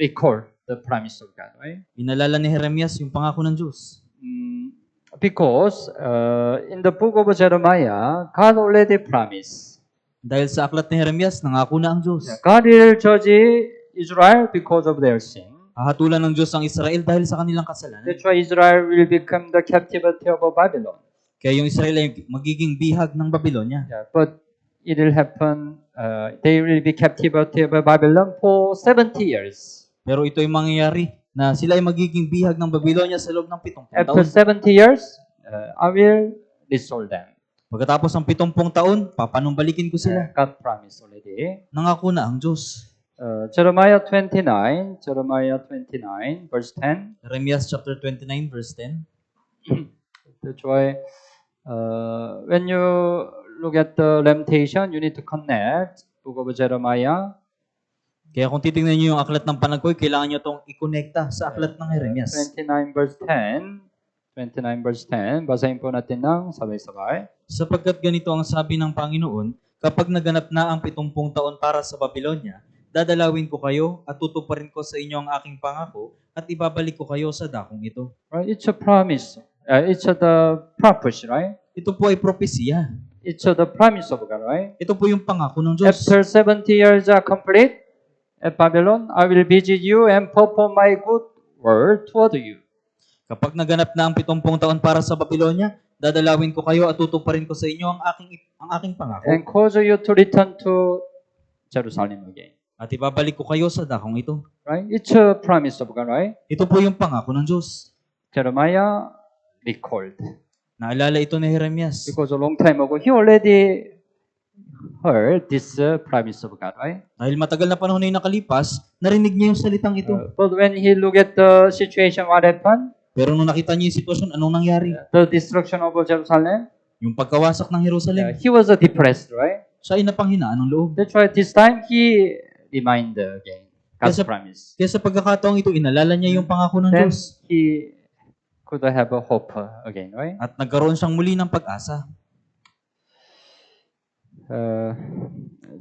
recalled the promise of God, right? Inalala ni Jeremias yung pangako ng Diyos. Because in the book of Jeremiah, God already promised. Dahil sa aklat ni Jeremias, nangako na ang Diyos. God will judge Israel because of their sin. Hahatulan ng Diyos ang Israel dahil sa kanilang kasalanan. That's why Israel will become the captivity of Babylon. Kaya yung Israel ay magiging bihag ng Babylonia. Yeah, but it will happen, they will be captivity of Babylon for 70 years. Pero ito ay mangyayari na sila ay magiging bihag ng Babylonia sa loob ng 70 After taon. 70 years, I will restore them. Pagkatapos ng 70 taon, papanumbalikin ko sila. God promised already. Nangako na ang Diyos. Jeremiah 29, verse 10. Jeremias chapter 29 verse 10. That's why when you look at the lamentation, you need to connect book of Jeremiah. Kaya kung titingnan niyo yung aklat ng panagkoy, kailangan niyo itong ikonekta sa aklat ng Jeremias. 29 verse 10. 29 verse 10. Basahin po natin ng sabay-sabay. Sapagkat ganito ang sabi ng Panginoon, kapag naganap na ang 70 taon para sa Babylonia, dadalawin ko kayo at tutuparin ko sa inyo ang aking pangako at ibabalik ko kayo sa dakong ito. Right? It's a promise. It's the purpose, right? Ito po ay propesya. It's the promise of God, right? Ito po yung pangako ng Diyos. After 70 years are complete at Babylon, I will visit you and perform my good word toward you. Kapag naganap na ang 70 taon para sa Babylonia, dadalawin ko kayo at tutuparin ko sa inyo ang aking pangako. And cause you to return to Jerusalem again. At ibabalik ko kayo sa dakong ito. Right? It's a promise of God, right? Ito po yung pangako ng Diyos. Jeremiah recalled. Naalala ito ni Jeremias. Because a long time ago, he already heard this promise of God, right? Dahil matagal na panahon na yung nakalipas, narinig niya yung salitang ito. But when he looked at the situation, what happened? Pero nung nakita niya yung sitwasyon, anong nangyari? The destruction of Jerusalem. Yung pagkawasak ng Jerusalem. He was depressed, right? Siya ay napanghinaan ng loob. That's why this time he reminded again God's Yes, promise. Kaya sa pagkakataong ito, inalala niya yung pangako ng Then Diyos. he could have a hope again, right? At nagkaroon siyang muli ng pag-asa.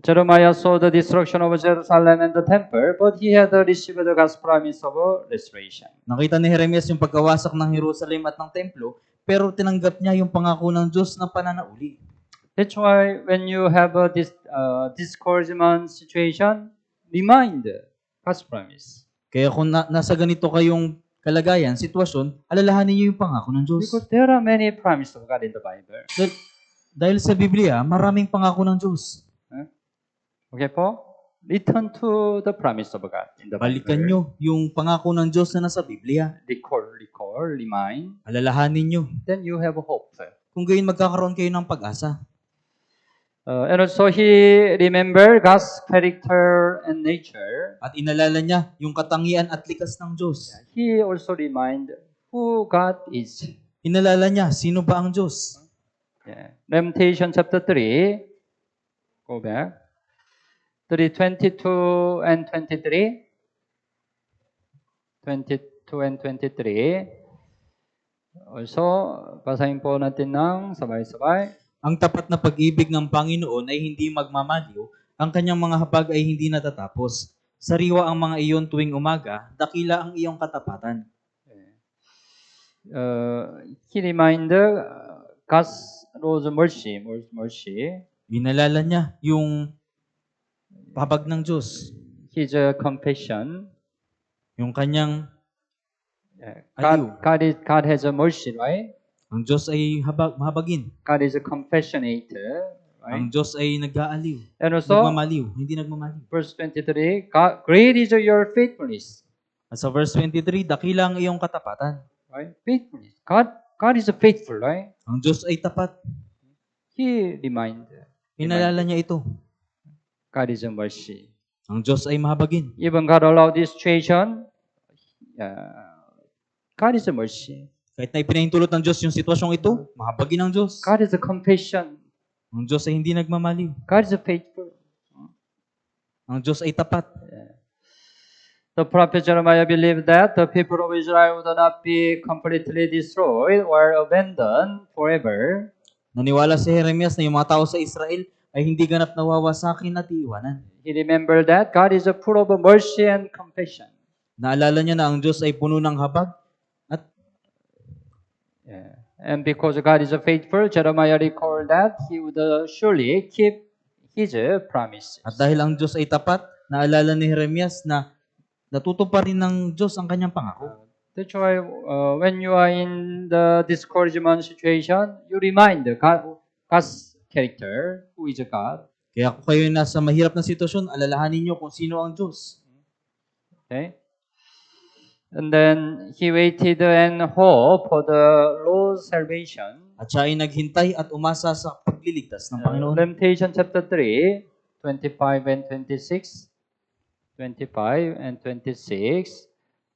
Jeremiah saw the destruction of Jerusalem and the temple, but he had received God's promise of restoration. Nakita ni Jeremias yung pagkawasak ng Jerusalem at ng templo, pero tinanggap niya yung pangako ng Diyos na pananauli. That's why when you have this discouragement situation, remind God's promise. Kaya kung nasa ganito kayong kalagayan, sitwasyon, alalahanin niyo yung pangako ng Diyos. Because there are many promises of God in the Bible. Dahil sa Biblia, maraming pangako ng Diyos. Okay po? Return to the promise of God in the Balikan Bible. nyo yung pangako ng Diyos na nasa Biblia. Recall, remind. Alalahanin nyo. Then you have hope. Kung gayon magkakaroon kayo ng pag-asa. And also he remembered God's character and nature. At inalala niya yung katangian at likas ng Diyos. He also remind who God is. Inalala niya, sino ba ang Diyos? Yeah. Lamentation chapter 3. Go back. 22 and 23. 22 and 23. Also, basahin po natin ng sabay-sabay. Ang tapat na pag-ibig ng Panginoon ay hindi magmamaliw, ang kanyang mga habag ay hindi natatapos. Sariwa ang mga iyon tuwing umaga, dakila ang iyong katapatan. He reminded God's mercy. Inalala niya yung habag ng Diyos, His compassion. yung kanyang God, aliw. God has a mercy, right? Ang Diyos ay mahabagin. God is a compassionate, right? Ang Diyos ay nag-aaliw. And also, Nagmamaliw, hindi nagmamaliw. verse 23, God, great is your faithfulness. At sa verse 23, dakila ang iyong katapatan. Right? Faithfulness. God is faithful, right? Ang Diyos ay tapat. He reminded. Inalala niya ito. God is a mercy. Ang Diyos ay mahabagin. Even God allowed this situation, God is a mercy. Kahit na ipinahintulot ng Diyos yung sitwasyong ito, mahabagin ng Diyos. God is a compassion. Ang Diyos ay hindi nagmamaliw. God is a faithful. Ang Diyos ay tapat. The prophet Jeremiah believed that the people of Israel would not be completely destroyed or abandoned forever. Naniwala si Jeremias na yung mga tao sa Israel ay hindi ganap nawawasakin at iiwanan. He remembered that God is full of mercy and compassion. Naalala niya na ang Diyos ay puno ng habag at And because God is faithful, Jeremiah recalled that he would surely keep his promises. at dahil ang Diyos ay tapat, naalala ni Jeremias na natutuparin ng Diyos ang kanyang pangako. That's why when you are in the discouragement situation, you remind God's character, who is God. Kaya kung kayo nasa mahirap na sitwasyon, alalahanin niyo kung sino ang Diyos. Okay? And then he waited and hoped for the Lord's salvation. At siya ay naghintay at umasa sa pagliligtas ng Panginoon. Lamentation chapter 3, 25 and 26. 25 and 26.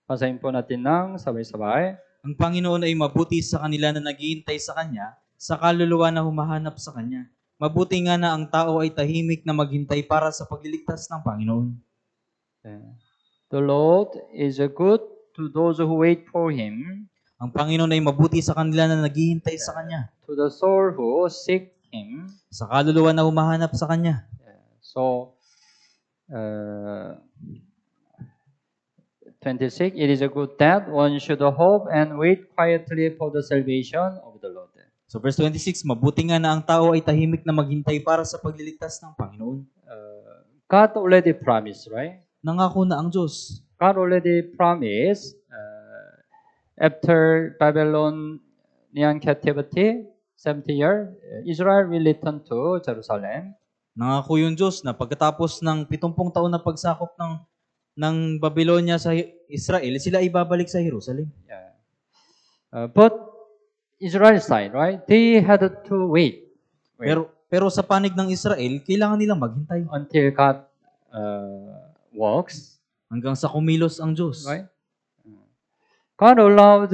Basahin po natin ng sabay-sabay. Ang Panginoon ay mabuti sa kanila na naghihintay sa Kanya, sa kaluluwa na humahanap sa Kanya. Mabuti nga na ang tao ay tahimik na maghintay para sa pagliligtas ng Panginoon. The Lord is good to those who wait for Him, Ang Panginoon ay mabuti sa kanila na naghihintay sa Kanya, to the soul who seek Him. sa kaluluwa na humahanap sa Kanya. So, 26, it is a good that one should hope and wait quietly for the salvation of the Lord. So verse 26, mabuti nga na ang tao ay tahimik na maghintay para sa pagliligtas ng Panginoon. God already promised, right? Nangako na ang Diyos. God already promised after Babylonian captivity, 70 years, Israel will return to Jerusalem. Nangako yung Diyos na pagkatapos ng 70 taon na pagsakop ng Babylonia sa Israel, sila ay babalik sa Jerusalem. But Israel side, right? They had to wait. Pero sa panig ng Israel, kailangan nilang maghintay Until God works, hanggang sa kumilos ang Diyos. right? God allowed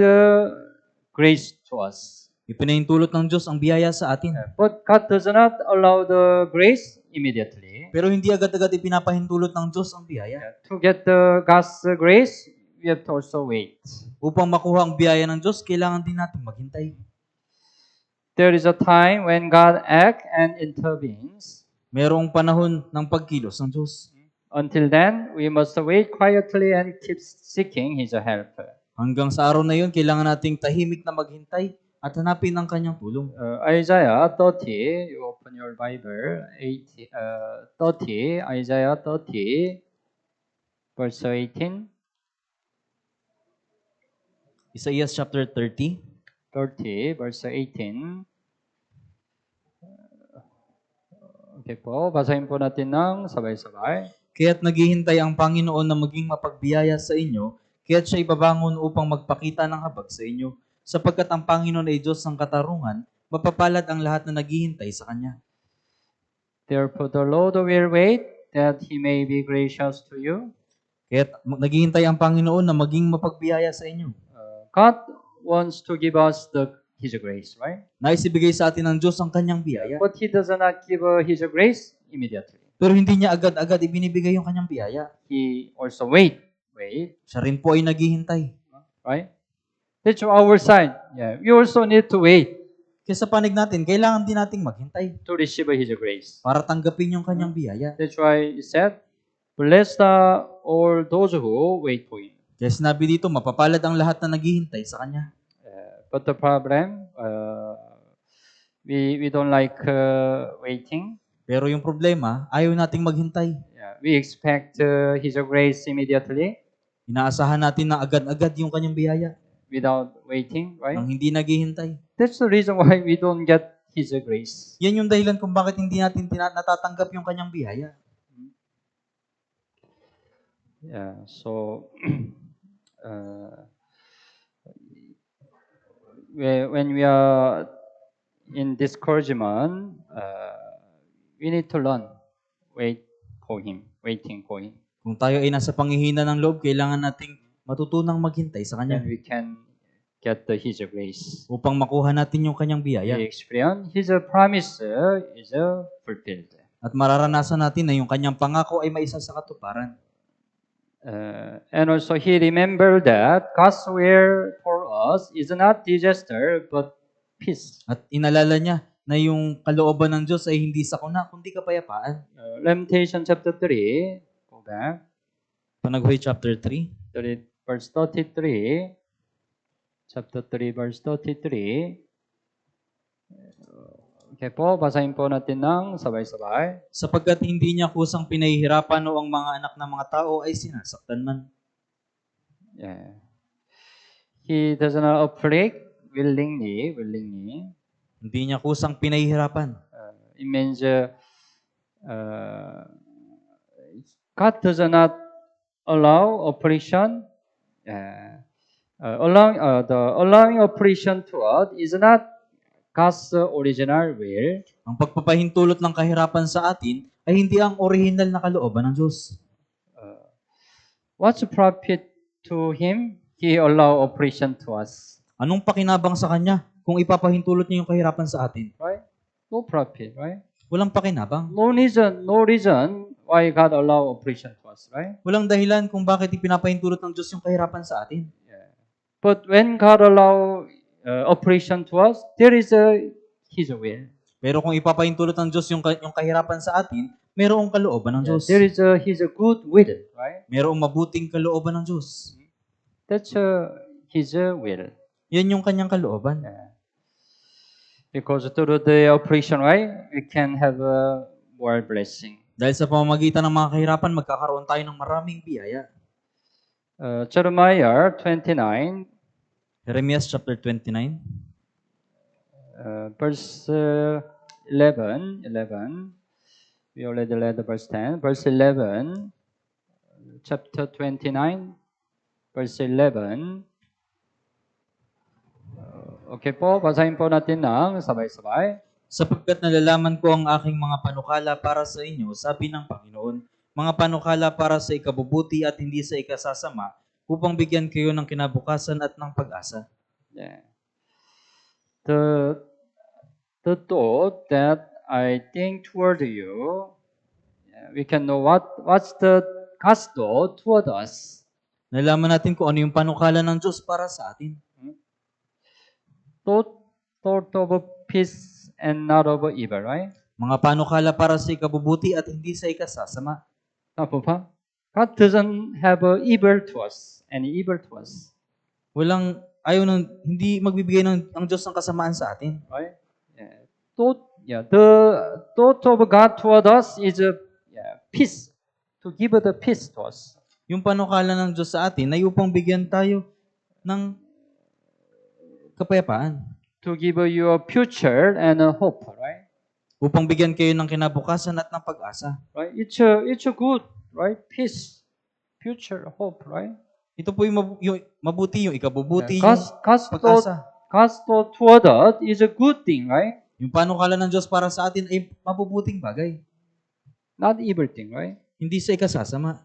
grace to us. Ipinahintulot ng Diyos ang biyaya sa atin. But God does not allow the grace immediately. Pero hindi agad-agad ipinapahintulot ng Diyos ang biyaya. To get the God's grace, we have to also wait. Upang makuha ang biyaya ng Diyos, kailangan din natin maghintay. There is a time when God acts and intervenes. Merong panahon ng pagkilos ng Diyos. Until then, we must wait quietly and keep seeking His help. Hanggang sa araw na yun, kailangan nating tahimik na maghintay at hanapin ang kanyang tulong. Isaiah 30, you open your Bible, 30, Isaiah 30, verse 18. Isaiah chapter 30. 30, verse 18. Okay po, basahin po natin ng sabay-sabay. Kaya't naghihintay ang Panginoon na maging mapagbiyaya sa inyo, kaya't siya ibabangon upang magpakita ng habag sa inyo. Sapagkat ang Panginoon ay Diyos ng katarungan, mapapalad ang lahat na naghihintay sa Kanya. Therefore the Lord will wait that He may be gracious to you. Kaya't naghihintay ang Panginoon na maging mapagbiyaya sa inyo. God wants to give us His grace, right? Nais ibigay sa atin ng Diyos ang Kanyang biyaya. But He does not give His grace immediately. Pero hindi niya agad-agad ibinibigay yung kanyang biyaya. He also wait. Siya rin po ay naghihintay. Right? That's our side. Yeah, we also need to wait Kaya sa panig natin, kailangan din nating maghintay to receive His grace. para tanggapin yung kanyang biyaya. That's why He said, "Blessed are all those who wait for Him." Kaya sinabi dito, mapapalad ang lahat na naghihintay sa kanya. But the problem, we don't like waiting. Pero yung problema, ayaw nating maghintay. Yeah, we expect His grace immediately Inaasahan natin na agad-agad yung kanyang biyaya without waiting, right? nang hindi naghihintay. That's the reason why we don't get His grace. Yan yung dahilan kung bakit hindi natin natatanggap yung kanyang biyaya. Yeah, so when we are in discouragement, we need to learn waiting for Him. Kung tayo ay nasa panghihina ng loob, kailangan nating matutunang maghintay sa Then kanya we can get His grace. upang makuha natin yung kanyang biyaya. We experience His promise is fulfilled. At mararanasan natin na yung kanyang pangako ay maisa sa katuparan. And also He remembered that God's will for us is not disaster but peace. At inalala niya na yung kalooban ng Diyos ay hindi sakuna, kundi kapayapaan. Lamentation chapter 3, go back. Panaghuy chapter 3. Verse 33. Chapter 3, verse 33. Okay po, basahin po natin ng sabay-sabay. Sapagkat hindi niya kusang pinahihirapan o ang mga anak ng mga tao ay sinasaktan man. Yeah. He does not afflict willingly. Hindi niya kusang pinahihirapan. It means God does not allow affliction. Allowing affliction to us is not God's original will. Ang pagpapahintulot ng kahirapan sa atin ay hindi ang orihinal na kalooban ng Diyos. What's profit to Him? He allow affliction to us. Anong pakinabang sa Kanya kung ipapahintulot niya yung kahirapan sa atin? Right? No profit, right? Walang pakinabang. No reason why God allow affliction to us, right? Walang dahilan kung bakit ipinapahintulot ng Diyos yung kahirapan sa atin. But when God allow affliction to us, there is His will. Pero kung ipapahintulot ng Diyos yung kahirapan sa atin, mayroong kalooban ng Diyos. There is His good will, right? Mayroong mabuting kalooban ng Diyos. That's His will. Yan yung kanyang kalooban. Because through the affliction, right, we can have more blessing. Dahil sa pamamagitan ng mga kahirapan, magkakaroon tayo ng maraming biyaya. Jeremiah 29, Jeremias chapter 29. verse 11. We already read verse 10. Verse 11, chapter 29, verse 11. Okay po, basahin po natin ng sabay-sabay. Sapagkat nalalaman ko ang aking mga panukala para sa inyo, sabi ng Panginoon, mga panukala para sa ikabubuti at hindi sa ikasasama, upang bigyan kayo ng kinabukasan at ng pag-asa. Yeah. The thought that I think toward you, we can know what's the God's thought toward us. Nalaman natin kung ano yung panukala ng Diyos para sa atin. Thought of peace and not of evil, right? Mga panukala para sa ikabubuti at hindi sa ikasasama. Tama ba? God doesn't have evil to us, any evil to us. Hindi magbibigay ang Diyos ng kasamaan sa atin. Right? The thought of God toward us is peace, to give the peace to us. Yung panukala ng Diyos sa atin ay upang bigyan tayo ng kapayapaan. To give you a future and a hope, right? Upang bigyan kayo ng kinabukasan at ng pag-asa. Right? It's a good, right? Peace, future, hope, right? Ito po yung mabuti, yung ikabubuti, yung God's pag-asa. thought toward us is a good thing, right? Yung panukala ng Diyos para sa atin ay mabubuting bagay. Not evil thing, right? Hindi sa ikasasama.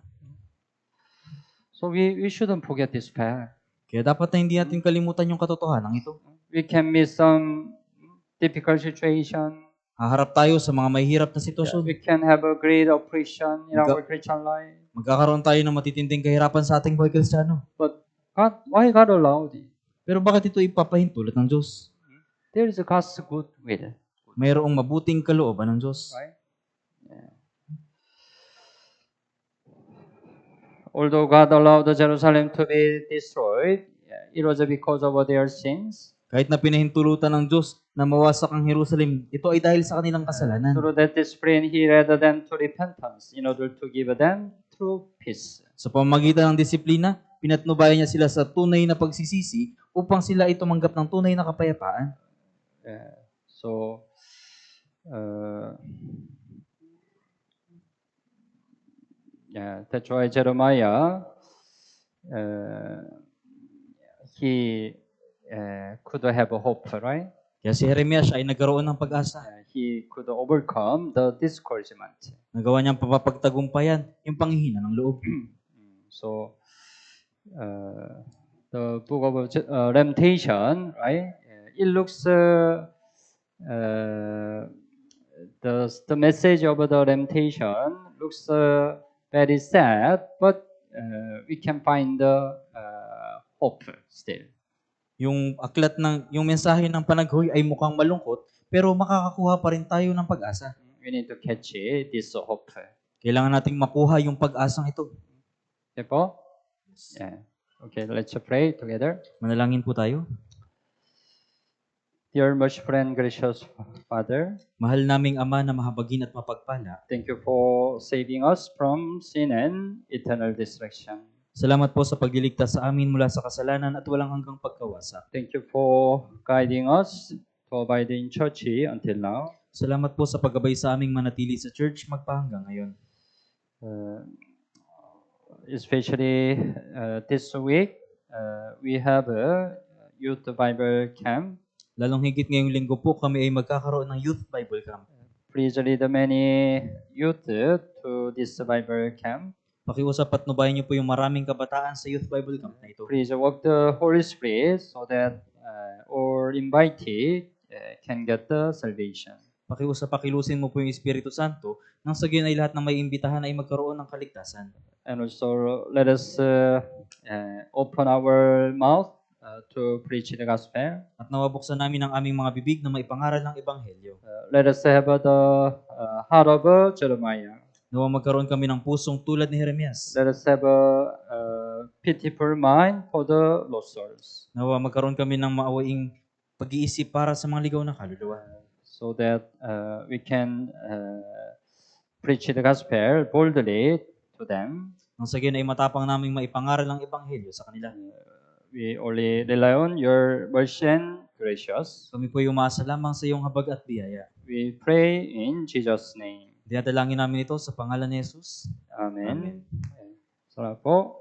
So we shouldn't forget this fact. Kaya dapat na hindi natin kalimutan yung katotohanan ito. We can miss some difficult situation. Haharap tayo sa mga mahihirap na Yeah, sitwasyon. we can have a great oppression in Magka- our Christian life. Magkakaroon tayo ng matitinding kahirapan sa ating buhay Kristiyano. But God, why God allowed it? Pero bakit ito ipapahintulot ng Diyos? There is God's good will, Mayroong mabuting kalooban ng Diyos. right? Yeah. Although God allowed Jerusalem to be destroyed, it was because of their sins. Kahit na pinahintulutan ng Diyos na mawasak ang Jerusalem, ito ay dahil sa kanilang kasalanan. Through that discipline, He led them to repentance in order to give them true peace. Sa pamamagitan ng disiplina, pinatnubayan niya sila sa tunay na pagsisisi upang sila ay tumanggap ng tunay na kapayapaan. So, that's why Jeremiah, he could have a hope, right? Kaya si Jeremias ay nagkaroon ng pag-asa. He could overcome the discouragement. Nagawa niyang papapagtagumpayan yung panghihina ng loob. So, the book of Lamentation, right? It looks the message of the Lamentation looks very sad, but we can find the hope still. Yung yung mensahe ng panaghoy ay mukhang malungkot, pero makakakuha pa rin tayo ng pag-asa. We need to catch it, this hope. Kailangan nating makuha yung pag-asang ito. Therefore, yeah. Okay, let's pray together. Manalangin po tayo. Dear merciful and gracious Father, Mahal naming Ama na mahabagin at mapagpala, thank you for saving us from sin and eternal destruction. salamat po sa pagliligtas sa amin mula sa kasalanan at walang hanggang pagkawasak. Thank you for guiding us to abide in church until now. Salamat po sa paggabay sa aming manatili sa church magpahanggang ngayon. Especially this week, we have a youth Bible camp. Lalong higit ngayong linggo po kami ay magkakaroon ng Youth Bible Camp. Please lead many youth to this Bible camp. Pakiusap at nubayan niyo po yung maraming kabataan sa Youth Bible Camp na ito. Please work the Holy Spirit so that all invited can get the salvation. Pakiusap, pakilusin mo po yung Espiritu Santo nang sa gayon ay lahat ng may imbitahan ay magkaroon ng kaligtasan. And also let us open our mouth to preach the gospel. At nawabuksan namin ang aming mga bibig na maipangaral ng Ebanghelyo. Let us have the heart of Jeremiah. Nawa magkaroon kami ng pusong tulad ni Jeremias. Let us have a pitiful mind for the lost souls, Nawa magkaroon kami ng maawaing pag-iisip para sa mga ligaw na kaluluwa. so that we can preach the gospel boldly to them. Nang sa gayon ay matapang naming maipangaral ng Ebanghelyo sa kanila. We only rely on your mercy and gracious. Kami po ay umaasa lamang sa iyong habag at biyaya. We pray in Jesus' name. Dinadalangin namin ito sa pangalan ni Jesus. Amen. Salamat po.